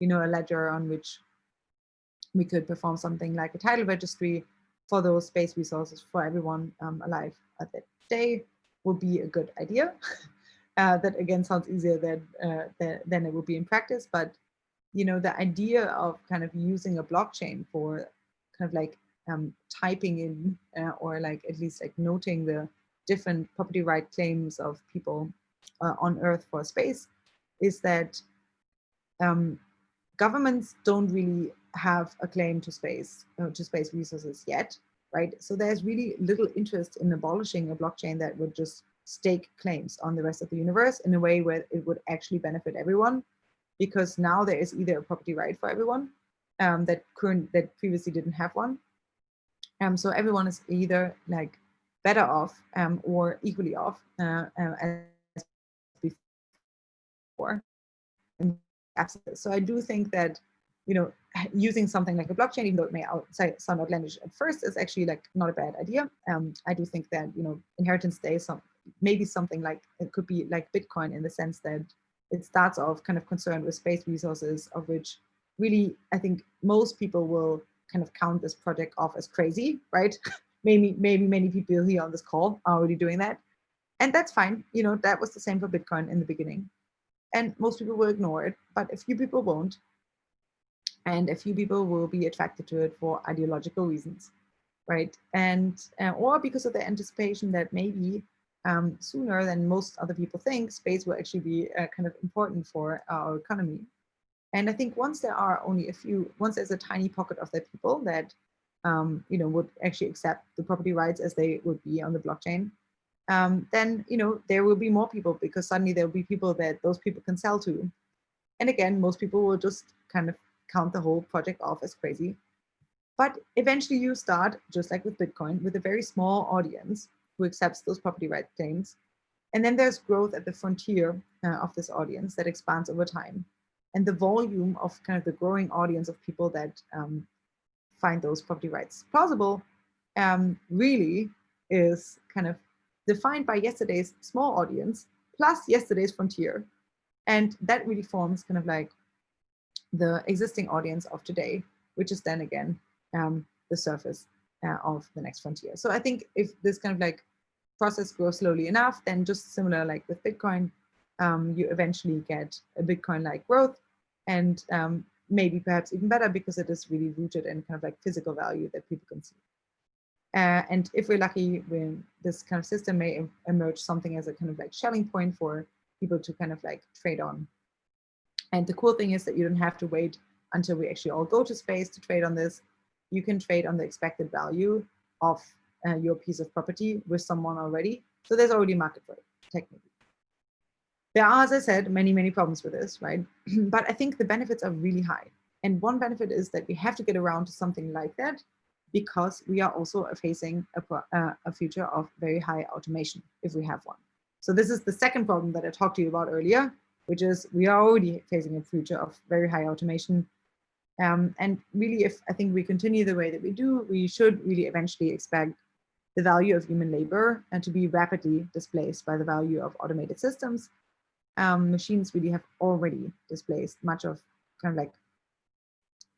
a ledger on which we could perform something like a title registry for those space resources for everyone alive at that day would be a good idea. That again sounds easier than it would be in practice, but the idea of kind of using a blockchain for kind of like typing in or like at least like noting the different property right claims of people on Earth for space is that governments don't really have a claim to space resources yet, right? So there's really little interest in abolishing a blockchain that would just stake claims on the rest of the universe in a way where it would actually benefit everyone, because now there is either a property right for everyone that previously didn't have one. So everyone is either like better off or equally off as before. So I do think that using something like a blockchain, even though it may sound outlandish at first, is actually like not a bad idea. I do think that inheritance day maybe something like it could be like Bitcoin in the sense that it starts off kind of concerned with space resources, of which really I think most people will kind of count this project off as crazy, right? maybe many people here on this call are already doing that, and that's fine. That was the same for Bitcoin in the beginning. And most people will ignore it, but a few people won't. And a few people will be attracted to it for ideological reasons, right? And or because of the anticipation that maybe sooner than most other people think, space will actually be kind of important for our economy. And I think once there's a tiny pocket of the people that would actually accept the property rights as they would be on the blockchain, then there will be more people, because suddenly there will be people that those people can sell to. And again, most people will just kind of count the whole project off as crazy. But eventually you start, just like with Bitcoin, with a very small audience who accepts those property right claims. And then there's growth at the frontier of this audience that expands over time. And the volume of kind of the growing audience of people that find those property rights plausible really is kind of defined by yesterday's small audience plus yesterday's frontier. And that really forms kind of like the existing audience of today, which is then again the surface of the next frontier. So I think if this kind of like process grows slowly enough, then just similar like with Bitcoin, you eventually get a Bitcoin-like growth, and maybe perhaps even better because it is really rooted in kind of like physical value that people can see. And if we're lucky, when this kind of system may emerge something as a kind of like Schelling point for people to kind of like trade on And the cool thing is that you don't have to wait until we actually all go to space to trade on this. You can trade on the expected value of your piece of property with someone already. So there's already a market for it, technically. There are, as I said, many, many problems with this, right? But I think the benefits are really high. And one benefit is that we have to get around to something like that because we are also facing a future of very high automation if we have one. So this is the second problem that I talked to you about earlier, which is we are already facing a future of very high automation. And really, if I think we continue the way that we do, we should really eventually expect the value of human labor and to be rapidly displaced by the value of automated systems. Machines really have already displaced much of kind of like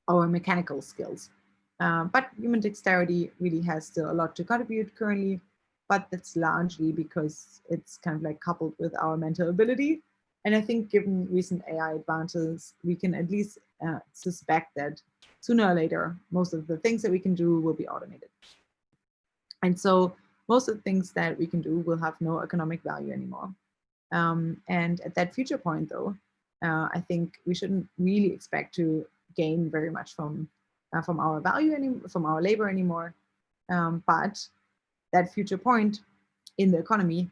our mechanical skills. But human dexterity really has still a lot to contribute currently, but that's largely because it's kind of like coupled with our mental ability. And I think given recent AI advances, we can at least suspect that sooner or later, most of the things that we can do will be automated. And so most of the things that we can do will have no economic value anymore. And at that future point, though, I think we shouldn't really expect to gain very much from our value, from our labor anymore. But that future point in the economy,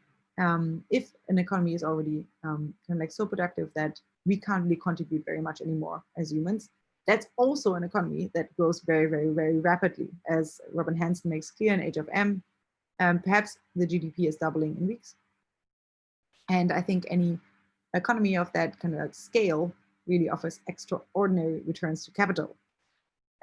if an economy is already kind of like so productive that we can't really contribute very much anymore as humans, that's also an economy that grows very, very, very rapidly, as Robin Hanson makes clear in Age of M. Perhaps the GDP is doubling in weeks. And I think any economy of that kind of like scale really offers extraordinary returns to capital.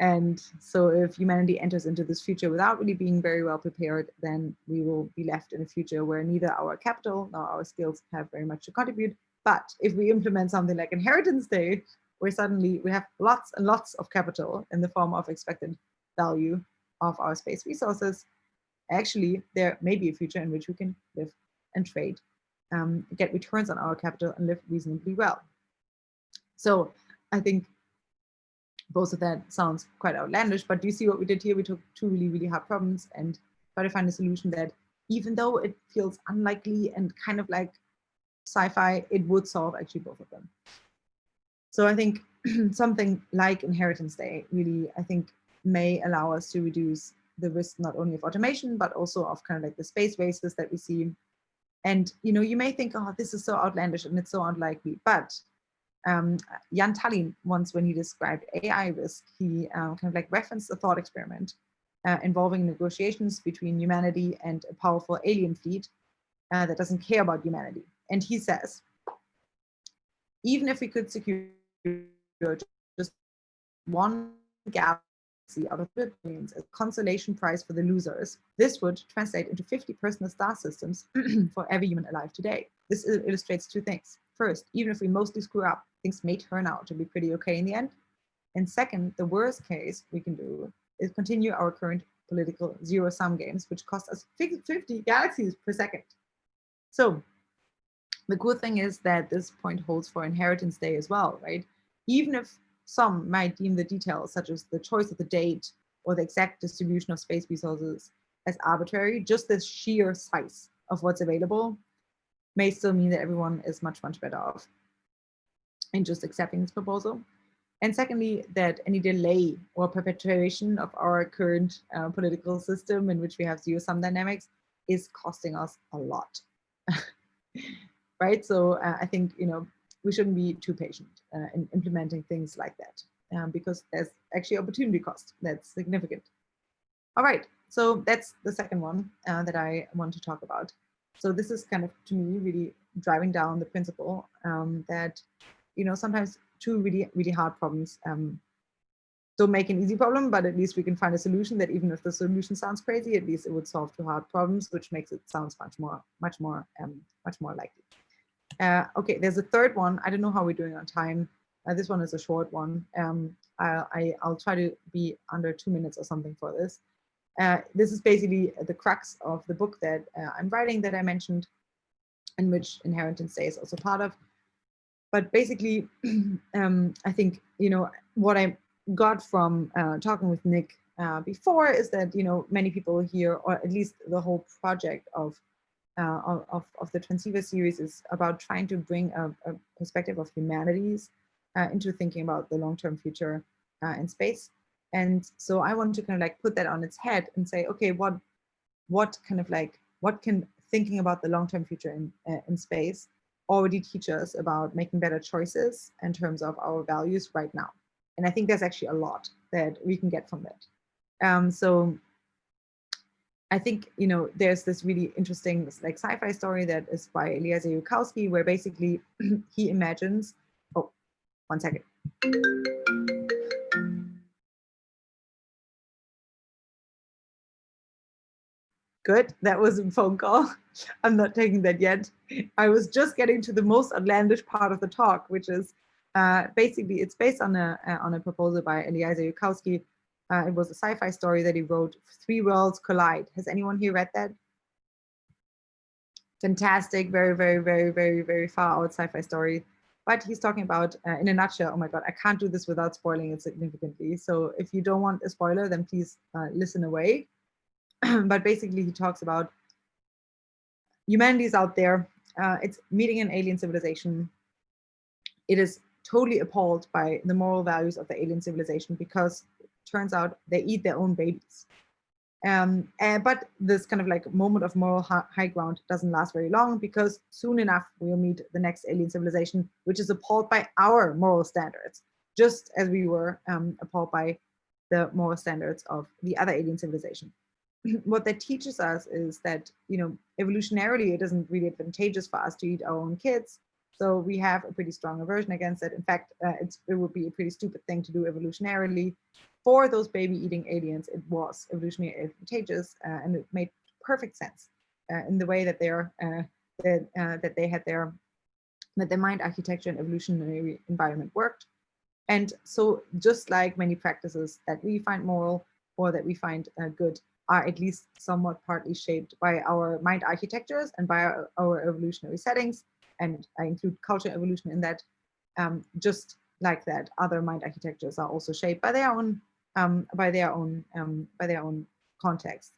And so if humanity enters into this future without really being very well prepared, then we will be left in a future where neither our capital nor our skills have very much to contribute. But if we implement something like Inheritance Day, where suddenly we have lots and lots of capital in the form of expected value of our space resources, actually there may be a future in which we can live and trade, get returns on our capital and live reasonably well. So I think both of that sounds quite outlandish, but do you see what we did here? We took two really, really hard problems and try to find a solution that, even though it feels unlikely and kind of like sci-fi, it would solve actually both of them. So I think something like Inheritance Day really, I think, may allow us to reduce the risk not only of automation, but also of kind of like the space races that we see. And you may think, oh, this is so outlandish and it's so unlikely, but Jan Tallinn once, when he described AI risk, he kind of like referenced a thought experiment involving negotiations between humanity and a powerful alien fleet that doesn't care about humanity. And he says, even if we could secure just one galaxy out of billions as a consolation prize for the losers, this would translate into 50 personal star systems for every human alive today. This illustrates two things. First, even if we mostly screw up, things may turn out to be pretty okay in the end. And second, the worst case we can do is continue our current political zero-sum games, which cost us 50 galaxies per second. So the cool thing is that this point holds for Inheritance Day as well, right? Even if some might deem the details, such as the choice of the date or the exact distribution of space resources, as arbitrary, just the sheer size of what's available may still mean that everyone is much, much better off in just accepting this proposal. And secondly, that any delay or perpetuation of our current political system in which we have zero-sum dynamics is costing us a lot, right? So I think, we shouldn't be too patient in implementing things like that because there's actually opportunity cost that's significant. All right, so that's the second one that I want to talk about. So this is kind of, to me, really driving down the principle that, sometimes two really, really hard problems don't make an easy problem, but at least we can find a solution that, even if the solution sounds crazy, at least it would solve two hard problems, which makes it sound much more likely. Okay, there's a third one. I don't know how we're doing on time. This one is a short one. I'll try to be under 2 minutes or something for this. This is basically the crux of the book that I'm writing that I mentioned, in which Inheritance Day is also part of. But basically, I think, what I got from talking with Nick before is that, many people here, or at least the whole project of the Transceiver series, is about trying to bring a perspective of humanities into thinking about the long-term future in space. And so I want to kind of like put that on its head and say, okay, what can thinking about the long-term future in space already teach us about making better choices in terms of our values right now? And I think there's actually a lot that we can get from that. So I think, there's this really interesting like sci-fi story that is by Eliezer Yudkowsky, where basically he imagines, oh, 1 second. Good, that was a phone call. I'm not taking that yet. I was just getting to the most outlandish part of the talk, which is basically it's based on a proposal by Eliezer Yudkowsky. It was a sci-fi story that he wrote, 3 Worlds Collide. Has anyone here read that? Fantastic, very, very, very, very, very far out sci-fi story. But he's talking about, in a nutshell, oh my God, I can't do this without spoiling it significantly. So if you don't want a spoiler, then please listen away. But basically he talks about humanity is out there. It's meeting an alien civilization. It is totally appalled by the moral values of the alien civilization because it turns out they eat their own babies. But this kind of like moment of moral high ground doesn't last very long, because soon enough we'll meet the next alien civilization, which is appalled by our moral standards, just as we were appalled by the moral standards of the other alien civilization. What that teaches us is that, evolutionarily, it isn't really advantageous for us to eat our own kids. So we have a pretty strong aversion against it. In fact, it would be a pretty stupid thing to do evolutionarily. For those baby-eating aliens, it was evolutionarily advantageous, and it made perfect sense in the way that their mind architecture and evolutionary environment worked. And so, just like many practices that we find moral or that we find good, are at least somewhat partly shaped by our mind architectures and by our evolutionary settings, and I include cultural evolution in that. Just like that, other mind architectures are also shaped by their own context.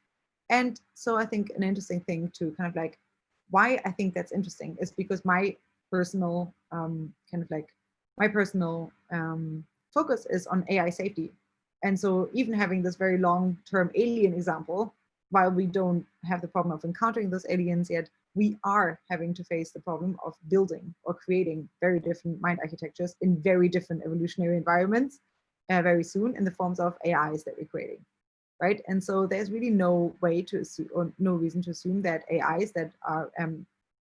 And so I think an interesting thing to kind of like, why I think that's interesting is because my personal focus is on AI safety. And so even having this very long-term alien example, while we don't have the problem of encountering those aliens yet, we are having to face the problem of building or creating very different mind architectures in very different evolutionary environments very soon, in the forms of AIs that we're creating, right? And so there's really no way to assume, or no reason to assume, that AIs that are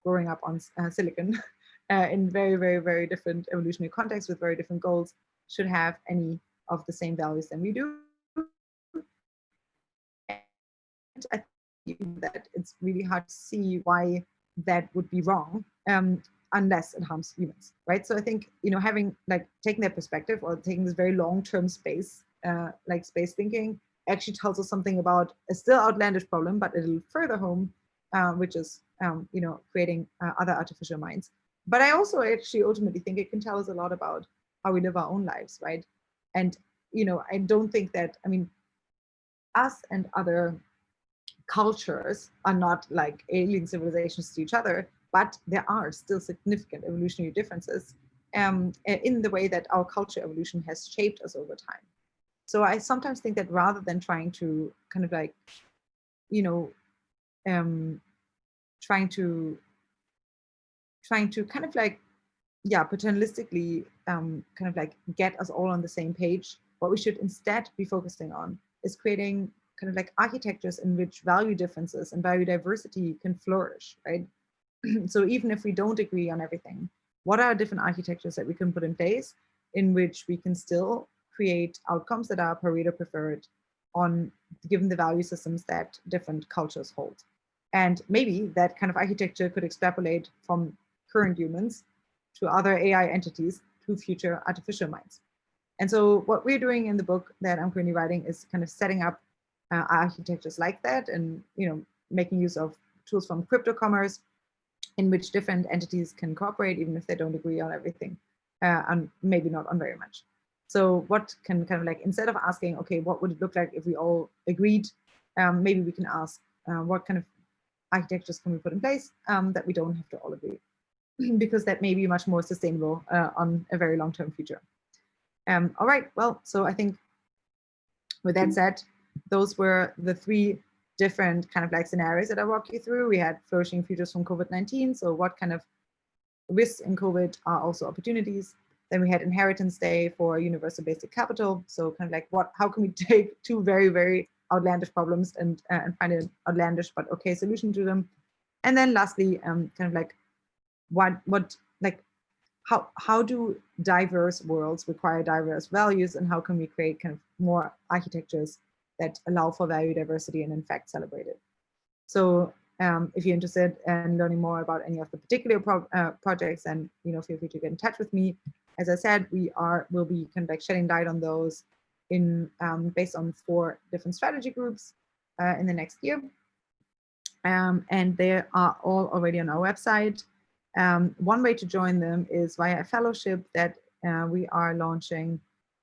growing up on silicon in very, very, very different evolutionary contexts with very different goals should have any of the same values than we do. And I think that it's really hard to see why that would be wrong, unless it harms humans, right? So I think, having taking that perspective, or taking this very long-term space, like space thinking, actually tells us something about a still outlandish problem, but a little further home, which is creating other artificial minds. But I also actually ultimately think it can tell us a lot about how we live our own lives, right? And I don't think that, us and other cultures are not like alien civilizations to each other, but there are still significant evolutionary differences in the way that our culture evolution has shaped us over time. So I sometimes think that rather than trying to kind of like, trying to kind of like, paternalistically kind of like get us all on the same page, what we should instead be focusing on is creating kind of like architectures in which value differences and value diversity can flourish, right? So even if we don't agree on everything, what are different architectures that we can put in place in which we can still create outcomes that are Pareto preferred on given the value systems that different cultures hold? And maybe that kind of architecture could extrapolate from current humans to other AI entities to future artificial minds. And so what we're doing in the book that I'm currently writing is kind of setting up architectures like that, and making use of tools from cryptocommerce in which different entities can cooperate even if they don't agree on everything, and maybe not on very much. So what can kind of like, instead of asking, okay, what would it look like if we all agreed, maybe we can ask what kind of architectures can we put in place that we don't have to all agree. because that may be much more sustainable on a very long-term future. All right, well, so I think with that said, those were the three different kind of like scenarios that I walked you through. We had flourishing futures from COVID-19. So what kind of risks in COVID are also opportunities. Then we had inheritance day for universal basic capital. So kind of like how can we take two very, very outlandish problems and find an outlandish but okay solution to them. And then lastly, kind of like how do diverse worlds require diverse values, and how can we create kind of more architectures that allow for value diversity and in fact celebrate it. So if you're interested in learning more about any of the particular projects, then feel free to get in touch with me. As I said, we'll be kind of like shedding light on those based on 4 different strategy groups in the next year. And they are all already on our website. One way to join them is via a fellowship that we are launching.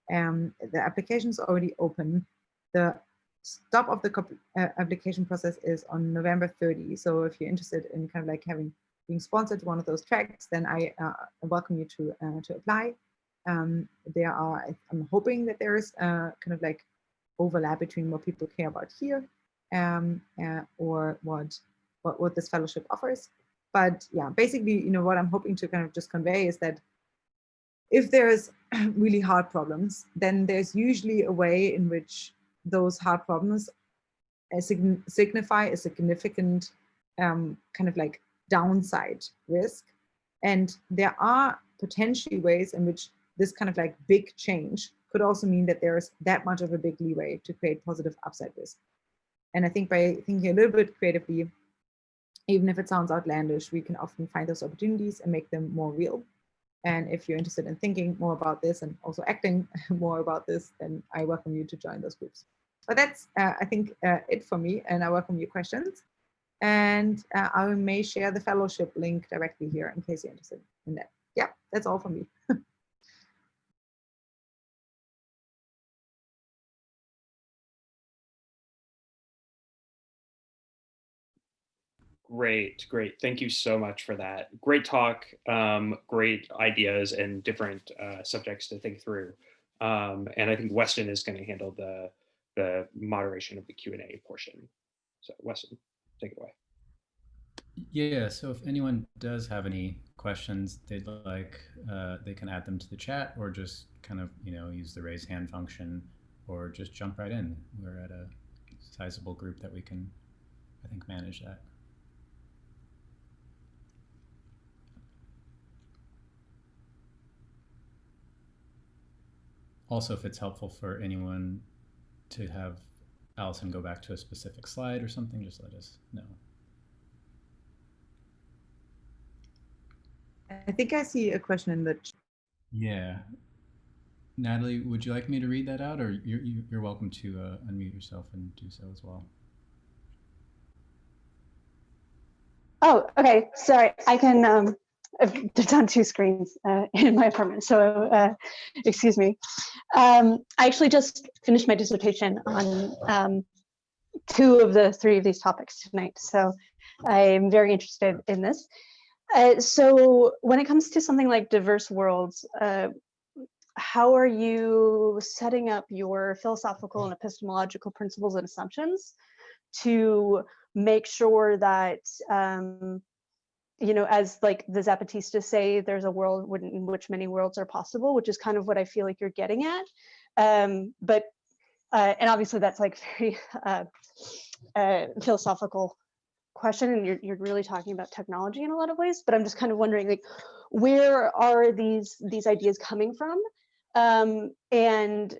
The application is already open. The stop of the application process is on November 30. So if you're interested in kind of like being sponsored to one of those tracks, then I welcome you to apply. I'm hoping that there is kind of like overlap between what people care about here or what this fellowship offers. But yeah, basically, what I'm hoping to kind of just convey is that if there's really hard problems, then there's usually a way in which those hard problems signify a significant kind of like downside risk. And there are potentially ways in which this kind of like big change could also mean that there's that much of a big leeway to create positive upside risk. And I think by thinking a little bit creatively, even if it sounds outlandish, we can often find those opportunities and make them more real. And if you're interested in thinking more about this and also acting more about this, then I welcome you to join those groups. But that's, I think, it for me, and I welcome your questions. And I may share the fellowship link directly here in case you're interested in that. Yeah, that's all from me. Great. Thank you so much for that. Great talk, great ideas and different subjects to think through. And I think Weston is going to handle the moderation of the Q&A portion. So Weston, take it away. Yeah, so if anyone does have any questions they'd like, they can add them to the chat or just kind of, use the raise hand function or just jump right in. We're at a sizable group that we can, I think, manage that. Also, if it's helpful for anyone to have Allison go back to a specific slide or something, just let us know. I think I see a question in the chat. Yeah. Natalie, would you like me to read that out, or you're welcome to unmute yourself and do so as well? Oh, okay. Sorry, I can. It's on 2 screens in my apartment, so excuse me. I actually just finished my dissertation on 2 of the 3 of these topics tonight, so I'm very interested in this. So when it comes to something like diverse worlds, how are you setting up your philosophical and epistemological principles and assumptions to make sure that as like the Zapatistas say, there's a world in which many worlds are possible, which is kind of what I feel like you're getting at. But and obviously that's like very philosophical question, and you're really talking about technology in a lot of ways. But I'm just kind of wondering, like, where are these ideas coming from, and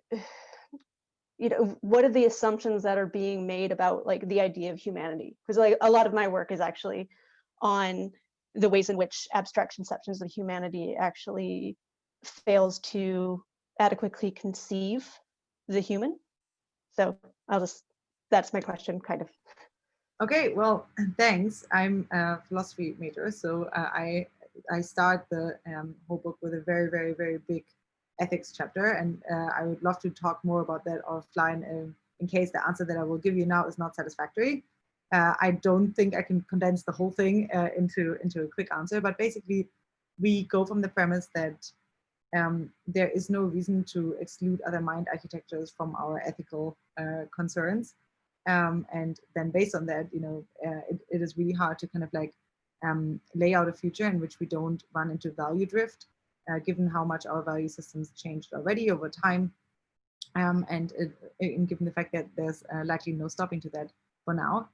what are the assumptions that are being made about like the idea of humanity? Because like a lot of my work is actually on the ways in which abstract conceptions of humanity actually fails to adequately conceive the human. So that's my question, kind of. Okay, well, thanks. I'm a philosophy major, so I start the whole book with a very, very, very big ethics chapter, and I would love to talk more about that offline in case the answer that I will give you now is not satisfactory. I don't think I can condense the whole thing into a quick answer, but basically we go from the premise that there is no reason to exclude other mind architectures from our ethical concerns. And then based on that, it is really hard to kind of like lay out a future in which we don't run into value drift, given how much our value systems changed already over time. And given the fact that there's likely no stopping to that for now.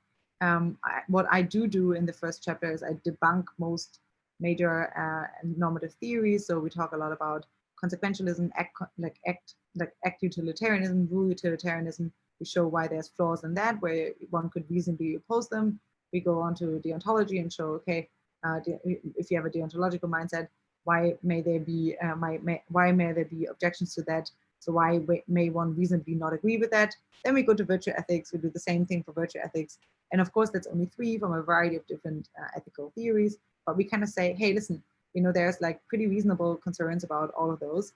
What I do in the first chapter is I debunk most major normative theories. So we talk a lot about consequentialism, act utilitarianism, rule utilitarianism. We show why there's flaws in that, where one could reasonably oppose them. We go on to deontology and show, okay, if you have a deontological mindset, why may there be objections to that? So why may one reasonably not agree with that? Then we go to virtue ethics. We do the same thing for virtue ethics. And of course, that's only 3 from a variety of different ethical theories. But we kind of say, hey, listen, there's like pretty reasonable concerns about all of those.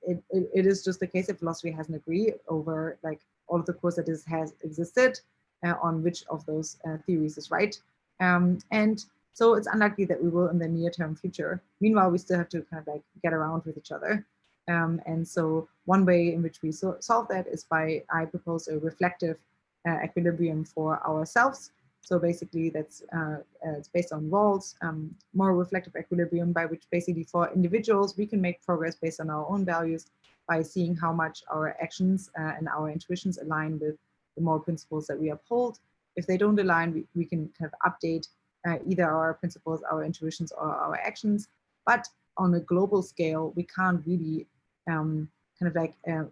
It is just the case that philosophy hasn't agreed over like all of the course that has existed on which of those theories is right. And so it's unlikely that we will in the near-term future. Meanwhile, we still have to kind of like get around with each other. And so one way in which we solve that is I propose a reflective equilibrium for ourselves. So basically that's it's based on Rawls, more reflective equilibrium, by which basically for individuals, we can make progress based on our own values by seeing how much our actions and our intuitions align with the moral principles that we uphold. If they don't align, we can kind of update either our principles, our intuitions, or our actions. But on a global scale, we can't really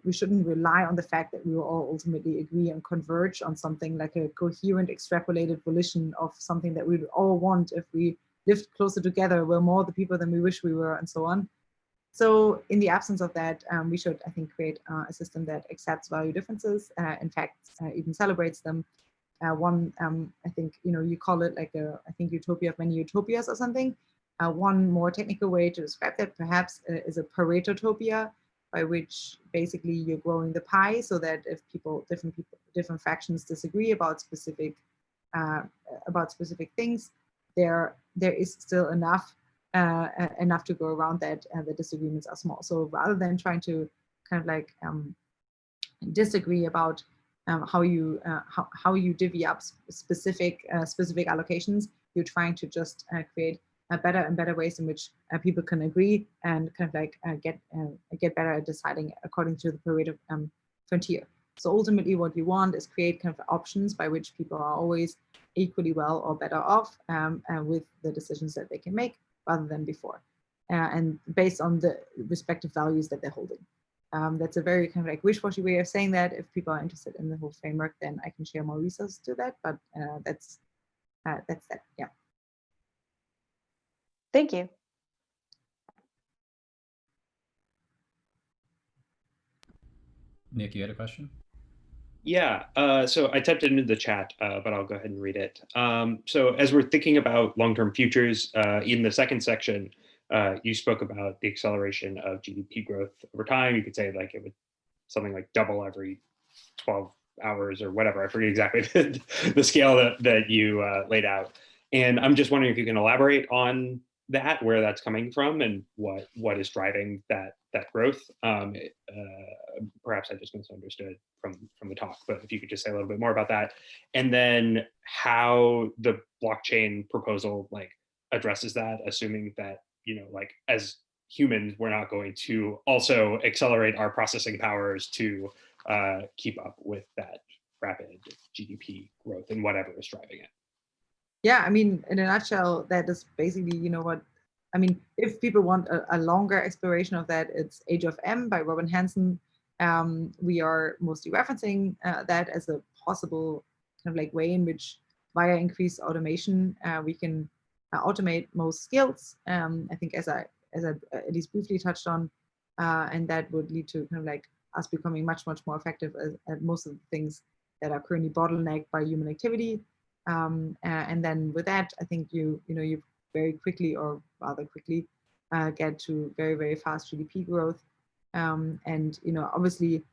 we shouldn't rely on the fact that we will all ultimately agree and converge on something like a coherent extrapolated volition of something that we would all want if we lived closer together, we're more the people than we wish we were, and so on. So in the absence of that, we should, I think, create a system that accepts value differences, in fact, even celebrates them. I think, you call it like I think utopia of many utopias or something. One more technical way to describe that perhaps is a Paretotopia, by which basically you're growing the pie so that if different factions disagree about specific things, there is still enough to go around that the disagreements are small. So rather than trying to kind of like disagree about how you divvy up specific allocations, you're trying to just create better and better ways in which people can agree and kind of like get better at deciding according to the Pareto frontier. So ultimately what you want is create kind of options by which people are always equally well or better off with the decisions that they can make rather than before, and based on the respective values that they're holding. That's a very kind of like wish-washy way of saying that. If people are interested in the whole framework, then I can share more resources to that, but that's that, yeah. Thank you. Nick, you had a question? Yeah, so I typed it into the chat, but I'll go ahead and read it. So as we're thinking about long-term futures, in the second section, you spoke about the acceleration of GDP growth over time. You could say like it would something like double every 12 hours or whatever. I forget exactly the scale that you laid out. And I'm just wondering if you can elaborate on that, where that's coming from, and what is driving that growth. Perhaps I just misunderstood from the talk, but if you could just say a little bit more about that, and then how the blockchain proposal like addresses that, assuming that like as humans we're not going to also accelerate our processing powers to keep up with that rapid GDP growth and whatever is driving it. Yeah, I mean, in a nutshell, that is basically, what I mean. If people want a longer exploration of that, it's Age of M by Robin Hanson. We are mostly referencing that as a possible kind of like way in which, via increased automation, we can automate most skills. I think as I at least briefly touched on, and that would lead to kind of like us becoming much more effective at most of the things that are currently bottlenecked by human activity. And then with that, I think you very quickly, or rather quickly, get to very fast GDP growth. And obviously,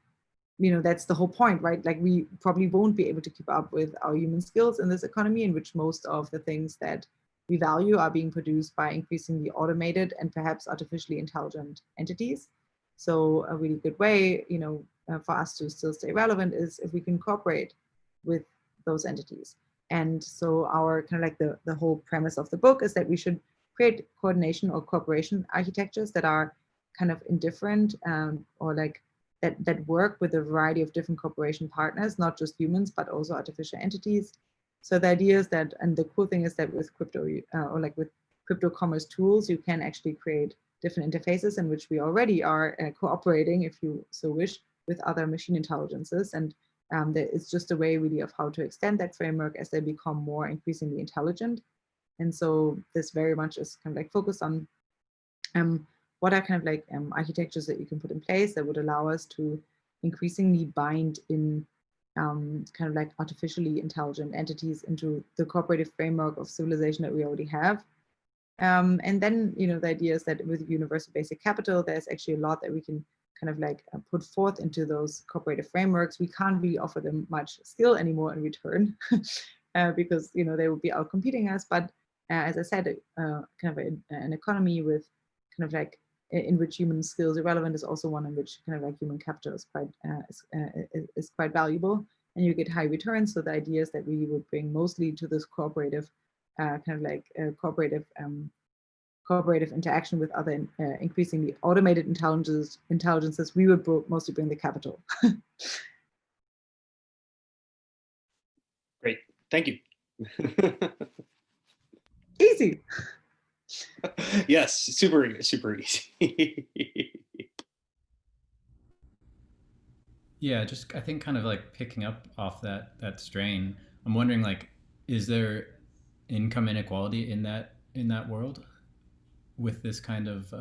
that's the whole point, right? Like we probably won't be able to keep up with our human skills in this economy, in which most of the things that we value are being produced by increasingly automated and perhaps artificially intelligent entities. So a really good way, for us to still stay relevant is if we can cooperate with those entities. And so our kind of like the whole premise of the book is that we should create coordination or cooperation architectures that are kind of indifferent or like that work with a variety of different cooperation partners, not just humans, but also artificial entities. So the idea is that, and the cool thing is that with crypto or like with crypto commerce tools, you can actually create different interfaces in which we already are cooperating, if you so wish, with other machine intelligences. And it's just a way really of how to extend that framework as they become more increasingly intelligent. And so this very much is kind of like focused on what are kind of like architectures that you can put in place that would allow us to increasingly bind in kind of like artificially intelligent entities into the cooperative framework of civilization that we already have. And then, the idea is that with universal basic capital, there's actually a lot that we can kind of like put forth into those cooperative frameworks. We can't really offer them much skill anymore in return because, they would be out competing us. But as I said, kind of an economy with kind of like in which human skills are relevant is also one in which kind of like human capital is quite valuable, and you get high returns. So the idea is that we would bring mostly to this cooperative kind of like cooperative interaction with other increasingly automated intelligences. We would mostly bring the capital. Great, thank you. Easy. Yes, super easy. Yeah, just I think kind of like picking up off that strain, I'm wondering, like, is there income inequality in that world with this kind of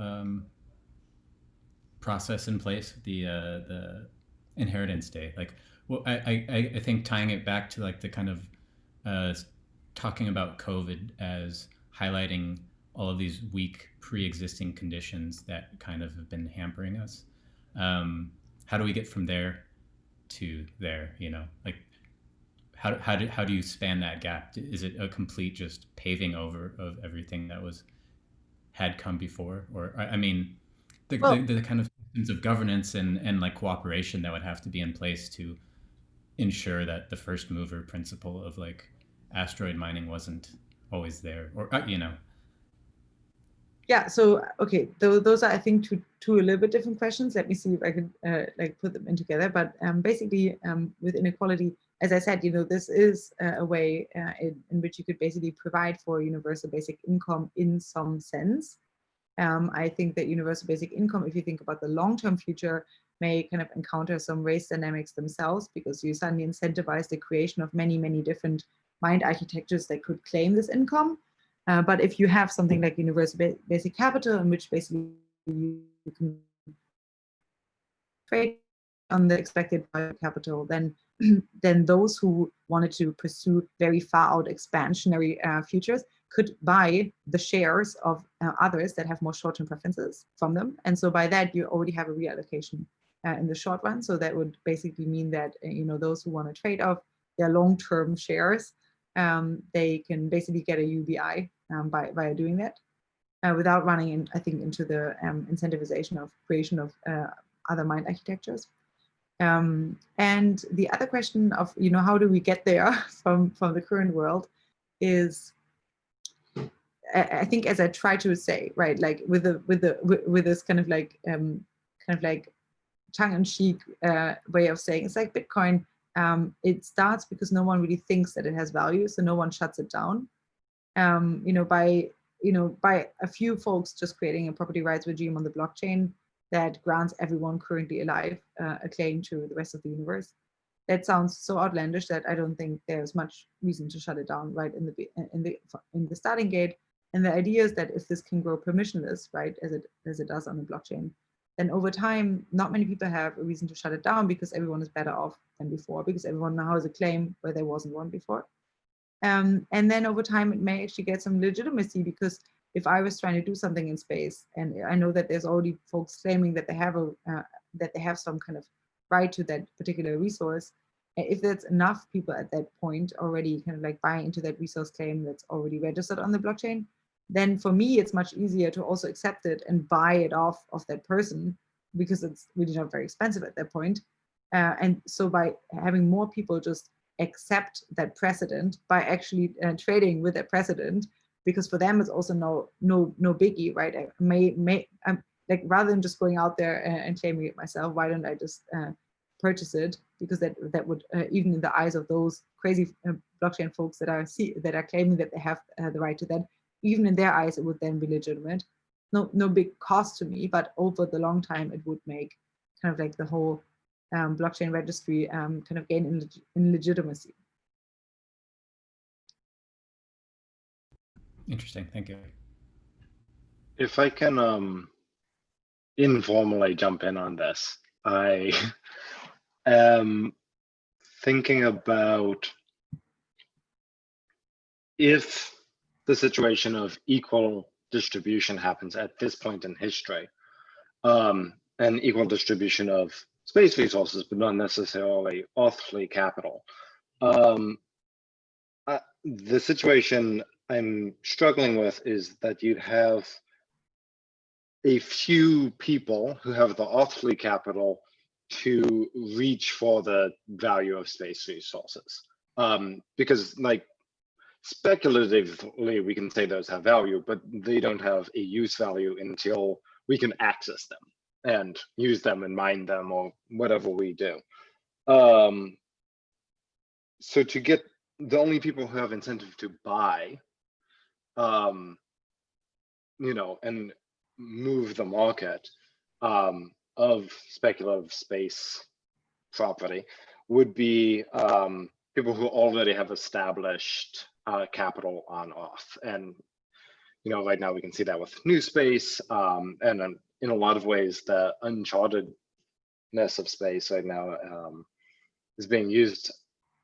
process in place, the inheritance day? Like, well, I think tying it back to like the kind of talking about COVID as highlighting all of these weak pre-existing conditions that kind of have been hampering us. How do we get from there to there? Like how do you span that gap? Is it a complete just paving over of everything that had come before, or I mean, the kind of systems of governance and like cooperation that would have to be in place to ensure that the first mover principle of like asteroid mining wasn't always there, or Yeah, so okay, those are I think two a little bit different questions. Let me see if I can like put them in together. But basically, with inequality, as I said, this is a way in which you could basically provide for universal basic income in some sense. I think that universal basic income, if you think about the long-term future, may kind of encounter some race dynamics themselves, because you suddenly incentivize the creation of many, many different mind architectures that could claim this income. But if you have something like universal basic capital, in which basically you can trade on the expected value of capital, then those who wanted to pursue very far out expansionary futures could buy the shares of others that have more short-term preferences from them. And so by that, you already have a reallocation in the short run. So that would basically mean that those who want to trade off their long-term shares, they can basically get a UBI by doing that, without running in, I think, into the incentivization of creation of other mind architectures. And the other question of how do we get there from the current world is, I think, as I try to say, right, like with this kind of like tongue-in-cheek way of saying, it's like Bitcoin. It starts because no one really thinks that it has value, so no one shuts it down. By a few folks just creating a property rights regime on the blockchain that grants everyone currently alive a claim to the rest of the universe. That sounds so outlandish that I don't think there's much reason to shut it down right in the starting gate. And the idea is that if this can grow permissionless, right, as it does on the blockchain, then over time, not many people have a reason to shut it down, because everyone is better off than before, because everyone now has a claim where there wasn't one before. And then over time, it may actually get some legitimacy, because if I was trying to do something in space, and I know that there's already folks claiming that they have some kind of right to that particular resource, if there's enough people at that point already kind of like buying into that resource claim that's already registered on the blockchain, then for me, it's much easier to also accept it and buy it off of that person, because it's really not very expensive at that point. And so by having more people just accept that precedent by actually trading with that precedent, because for them it's also no biggie, right? Like rather than just going out there and claiming it myself, why don't I just purchase it? Because that would even in the eyes of those crazy blockchain folks that are claiming that they have the right to that, even in their eyes it would then be legitimate. No big cost to me, but over the long time it would make kind of like the whole blockchain registry kind of gain in legitimacy. Interesting, thank you. If I can informally jump in on this, I am thinking about if the situation of equal distribution happens at this point in history, an equal distribution of space resources, but not necessarily earthly capital. The situation I'm struggling with is that you'd have a few people who have the earthly capital to reach for the value of space resources. Because like speculatively, we can say those have value, but they don't have a use value until we can access them and use them and mine them or whatever we do. So to get the only people who have incentive to buy, you know, and move the market of speculative space property would be people who already have established capital on Earth. And, you know, right now we can see that with new space, and in a lot of ways, the unchartedness of space right now is being used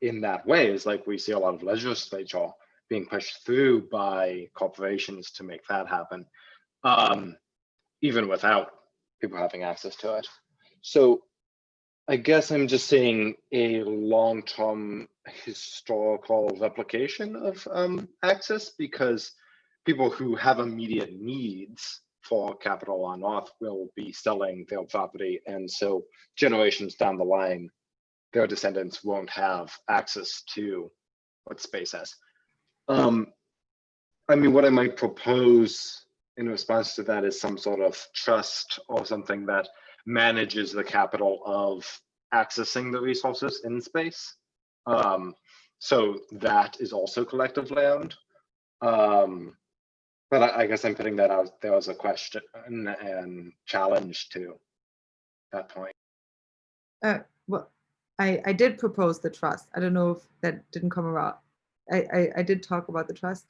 in that way. Is like we see a lot of legislature being pushed through by corporations to make that happen, even without people having access to it. So I guess I'm just seeing a long-term historical replication of access, because people who have immediate needs for capital on Earth will be selling their property, and so generations down the line, their descendants won't have access to what space has. I mean, what I might propose in response to that is some sort of trust or something that manages the capital of accessing the resources in space. So that is also collectively owned. But I guess I'm putting that out there as a question and challenge to that point. Well, I did propose the trust. I don't know if that didn't come around. I did talk about the trust.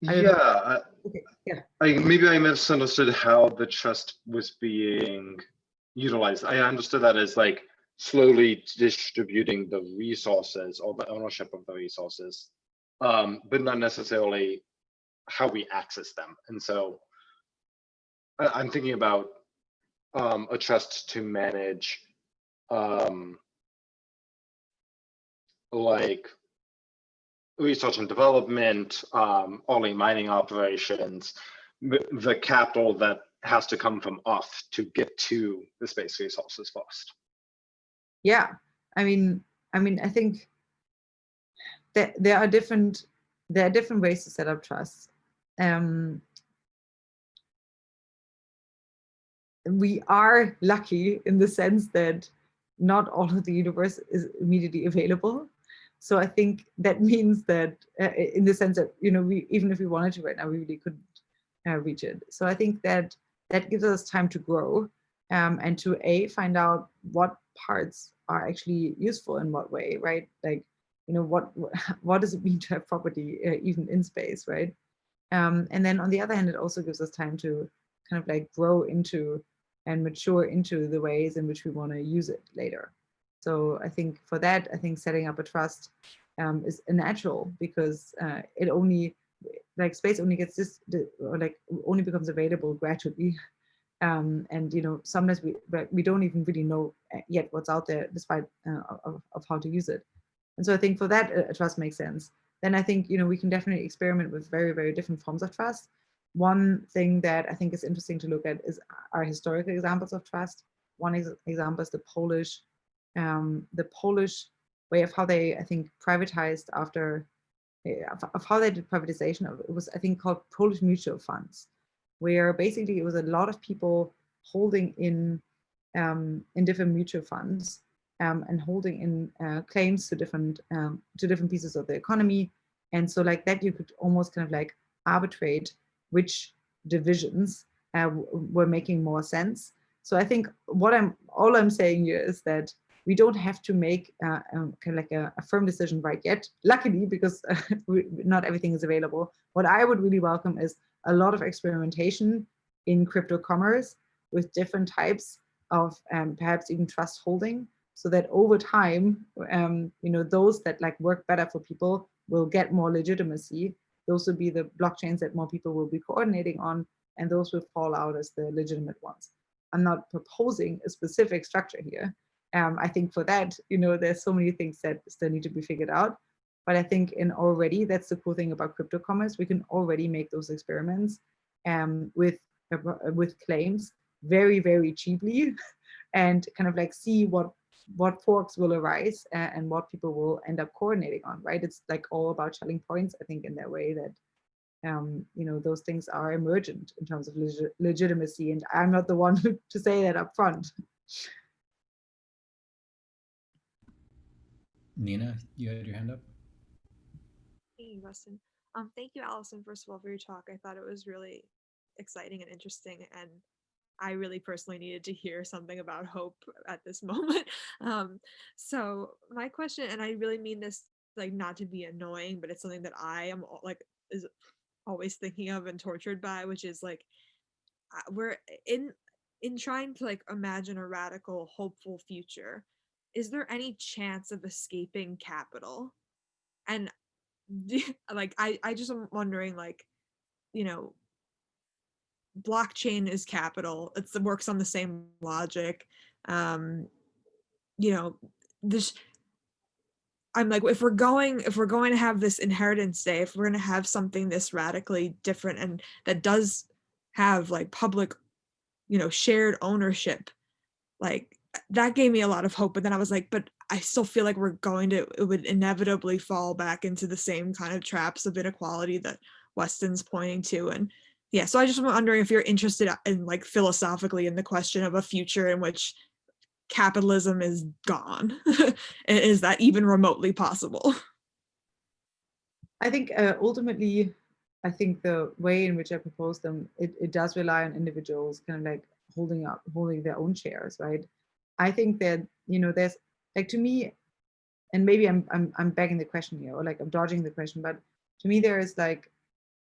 Yeah. Okay. Yeah. Maybe I misunderstood how the trust was being utilized. I understood that as like slowly distributing the resources or the ownership of the resources, but not necessarily how we access them. And so I'm thinking about a trust to manage like research and development, early mining operations, the capital that has to come from Earth to get to the space resources first. Yeah, I mean, I think that there are different ways to set up trusts. We are lucky in the sense that not all of the universe is immediately available. So I think that means that in the sense that, you know, we, even if we wanted to right now, we really couldn't reach it. So I think that gives us time to grow and to find out what parts are actually useful in what way, right? Like, you know, what does it mean to have property even in space, right? And then on the other hand, it also gives us time to kind of like grow into and mature into the ways in which we want to use it later. So I think for that, I think setting up a trust is natural, because it only, like, space only gets this, or like only becomes available gradually. And, you know, sometimes we don't even really know yet what's out there, despite of how to use it. And so I think for that, trust makes sense. Then I think, we can definitely experiment with very, very different forms of trust. One thing that I think is interesting to look at is our historical examples of trust. One example is the Polish way of how they, I think, privatized after, of how they did privatization. It was, I think, called Polish mutual funds, where basically it was a lot of people holding in different mutual funds, and holding in claims to different pieces of the economy. And so like that, you could almost kind of like arbitrate which divisions were making more sense. So I think all I'm saying here is that we don't have to make kind of like a firm decision right yet, luckily, because not everything is available. What I would really welcome is a lot of experimentation in crypto commerce with different types of perhaps even trust holding, so that over time, those that like work better for people will get more legitimacy. Those will be the blockchains that more people will be coordinating on, and those will fall out as the legitimate ones. I'm not proposing a specific structure here. I think for that, there's so many things that still need to be figured out. But I think already, that's the cool thing about crypto commerce. We can already make those experiments with claims very, very cheaply, and kind of like see what forks will arise and what people will end up coordinating on, right? It's like all about selling points, I think, in that way that, those things are emergent in terms of legitimacy. And I'm not the one to say that up front. Nina, you had your hand up? Thank you, Weston. Thank you, Allison, first of all, for your talk. I thought it was really exciting and interesting, and I really personally needed to hear something about hope at this moment. So my question, and I really mean this like not to be annoying, but it's something that I am like is always thinking of and tortured by, which is like we're in trying to like imagine a radical, hopeful future. Is there any chance of escaping capital? And like I just am wondering, like, blockchain is capital. It works on the same logic. This I'm like, if we're going to have this inheritance day, if we're going to have something this radically different and that does have like public, shared ownership, like that gave me a lot of hope. But then I was like, but I still feel like it would inevitably fall back into the same kind of traps of inequality that Weston's pointing to. And yeah, so I just wondering if you're interested in like philosophically in the question of a future in which capitalism is gone. Is that even remotely possible? I think ultimately, I think the way in which I propose them, it does rely on individuals kind of like holding their own shares, right? I think that, there's like, to me, and maybe I'm begging the question here, or like I'm dodging the question, but to me there is like,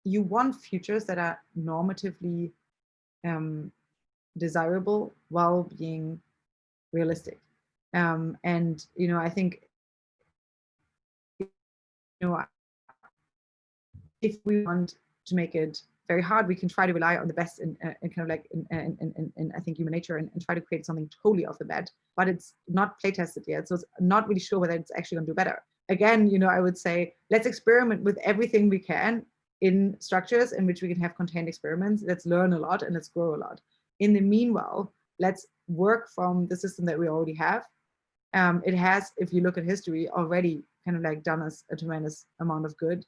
you want futures that are normatively desirable while being realistic. And I think if we want to make it very hard, we can try to rely on the best in kind of like in I think human nature, and try to create something totally off the bat, but it's not play tested yet, so it's not really sure whether it's actually going to do better. Again, I would say let's experiment with everything we can in structures in which we can have contained experiments. Let's learn a lot and let's grow a lot. In the meanwhile, let's work from the system that we already have. It has, if you look at history, already kind of like done us a tremendous amount of good.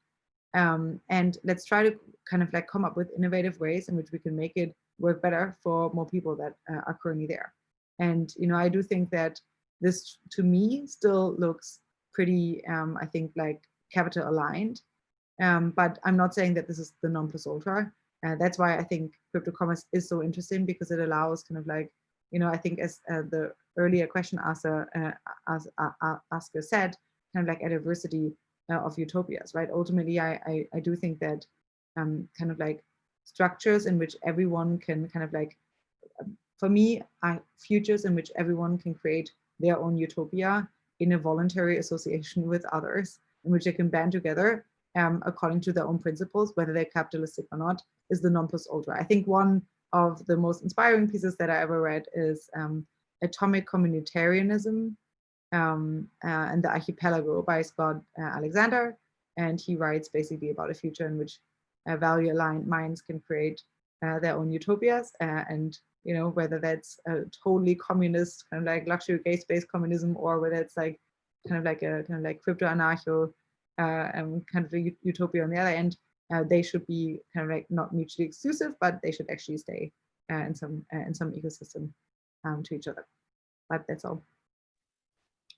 And let's try to kind of like come up with innovative ways in which we can make it work better for more people that are currently there. And I do think that this, to me, still looks pretty, I think, like capital aligned. But I'm not saying that this is the non plus ultra. That's why I think crypto commerce is so interesting, because it allows kind of like, I think as the earlier question asker said, kind of like a diversity of utopias, right? Ultimately, I do think that kind of like structures in which everyone can kind of like, for me, futures in which everyone can create their own utopia in a voluntary association with others, in which they can band together according to their own principles, whether they're capitalistic or not, is the non plus ultra. I think one of the most inspiring pieces that I ever read is Atomic Communitarianism and the Archipelago by Scott Alexander. And he writes basically about a future in which value-aligned minds can create their own utopias, and whether that's a totally communist kind of like luxury space communism, or whether it's like kind of like crypto anarcho kind of a utopia on the other end. They should be kind of like not mutually exclusive, but they should actually stay in some ecosystem to each other. But that's all.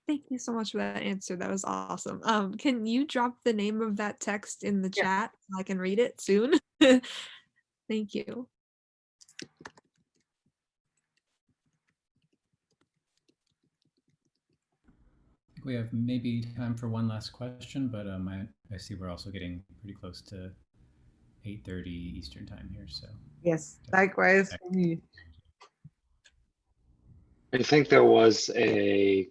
Thank you so much for that answer. That was awesome. Can you drop the name of that text in the chat so I can read it soon? Thank you. We have maybe time for one last question, but I see we're also getting pretty close to 8:30 Eastern time here. So yes, likewise for me. I think there was a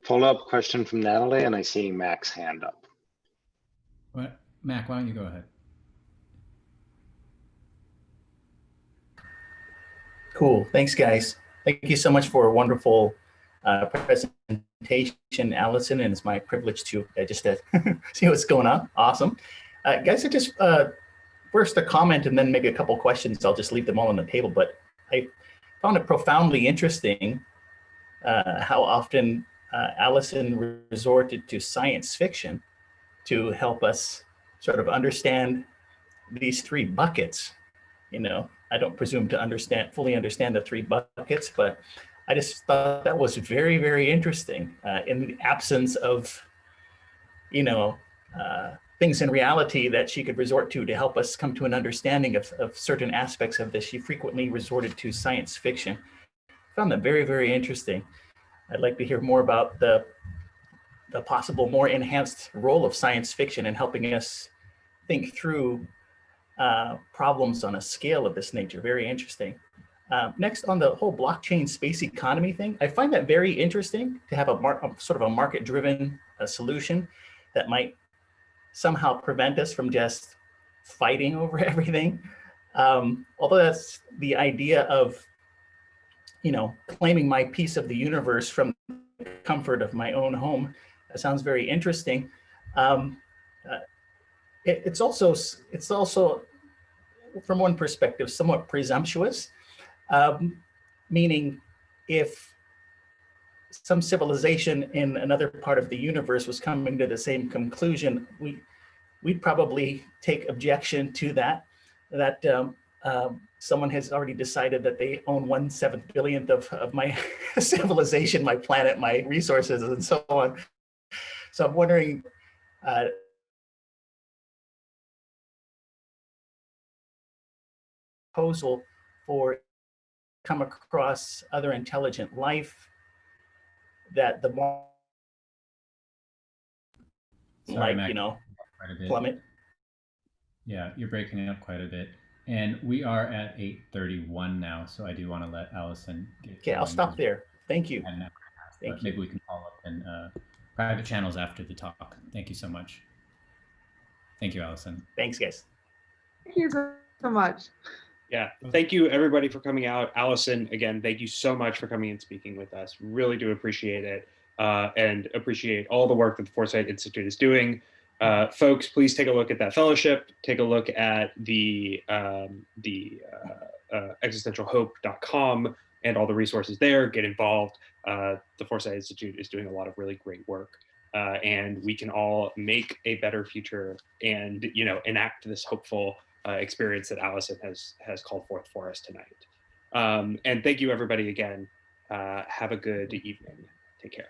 follow-up question from Natalie, and I see Mac's hand up. What? Mac, why don't you go ahead? Cool. Thanks, guys. Thank you so much for a wonderful presentation, Allison, and it's my privilege to just see what's going on. Awesome. Guys, I just first a comment and then maybe a couple questions. I'll just leave them all on the table, but I found it profoundly interesting how often Allison resorted to science fiction to help us sort of understand these three buckets. I don't presume to fully understand the three buckets, but I just thought that was very, very interesting in the absence of, things in reality that she could resort to help us come to an understanding of certain aspects of this. She frequently resorted to science fiction. I found that very, very interesting. I'd like to hear more about the possible more enhanced role of science fiction in helping us think through problems on a scale of this nature. Very interesting. Next, on the whole blockchain space economy thing, I find that very interesting to have a sort of a market-driven solution that might somehow prevent us from just fighting over everything. Although that's the idea of, claiming my piece of the universe from the comfort of my own home. That sounds very interesting. It's also, from one perspective, somewhat presumptuous, meaning if some civilization in another part of the universe was coming to the same conclusion, we'd probably take objection to that someone has already decided that they own 1/7 billionth of my civilization, my planet, my resources, and so on. So I'm wondering, proposal for come across other intelligent life that the more Sorry, like, Mac, plummet. Yeah, you're breaking up quite a bit. And we are at 8:31 now, so I do want to let Allison get Okay, I'll stop there. Thank you. Thank you. Maybe we can follow up in private channels after the talk. Thank you so much. Thank you, Allison. Thanks, guys. Thank you so much. Yeah, thank you everybody for coming out. Allison, again, thank you so much for coming and speaking with us. Really do appreciate it, and appreciate all the work that the Foresight Institute is doing. Folks, please take a look at that fellowship. Take a look at the existentialhope.com and all the resources there. Get involved. The Foresight Institute is doing a lot of really great work, and we can all make a better future and enact this hopeful experience that Allison has called forth for us tonight. And thank you everybody again. Have a good evening. Take care.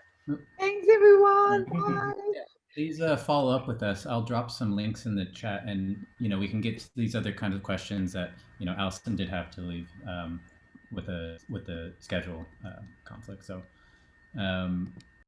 Thanks everyone. Bye. Please follow up with us. I'll drop some links in the chat, and we can get to these other kinds of questions that Allison did have to leave with the schedule conflict. So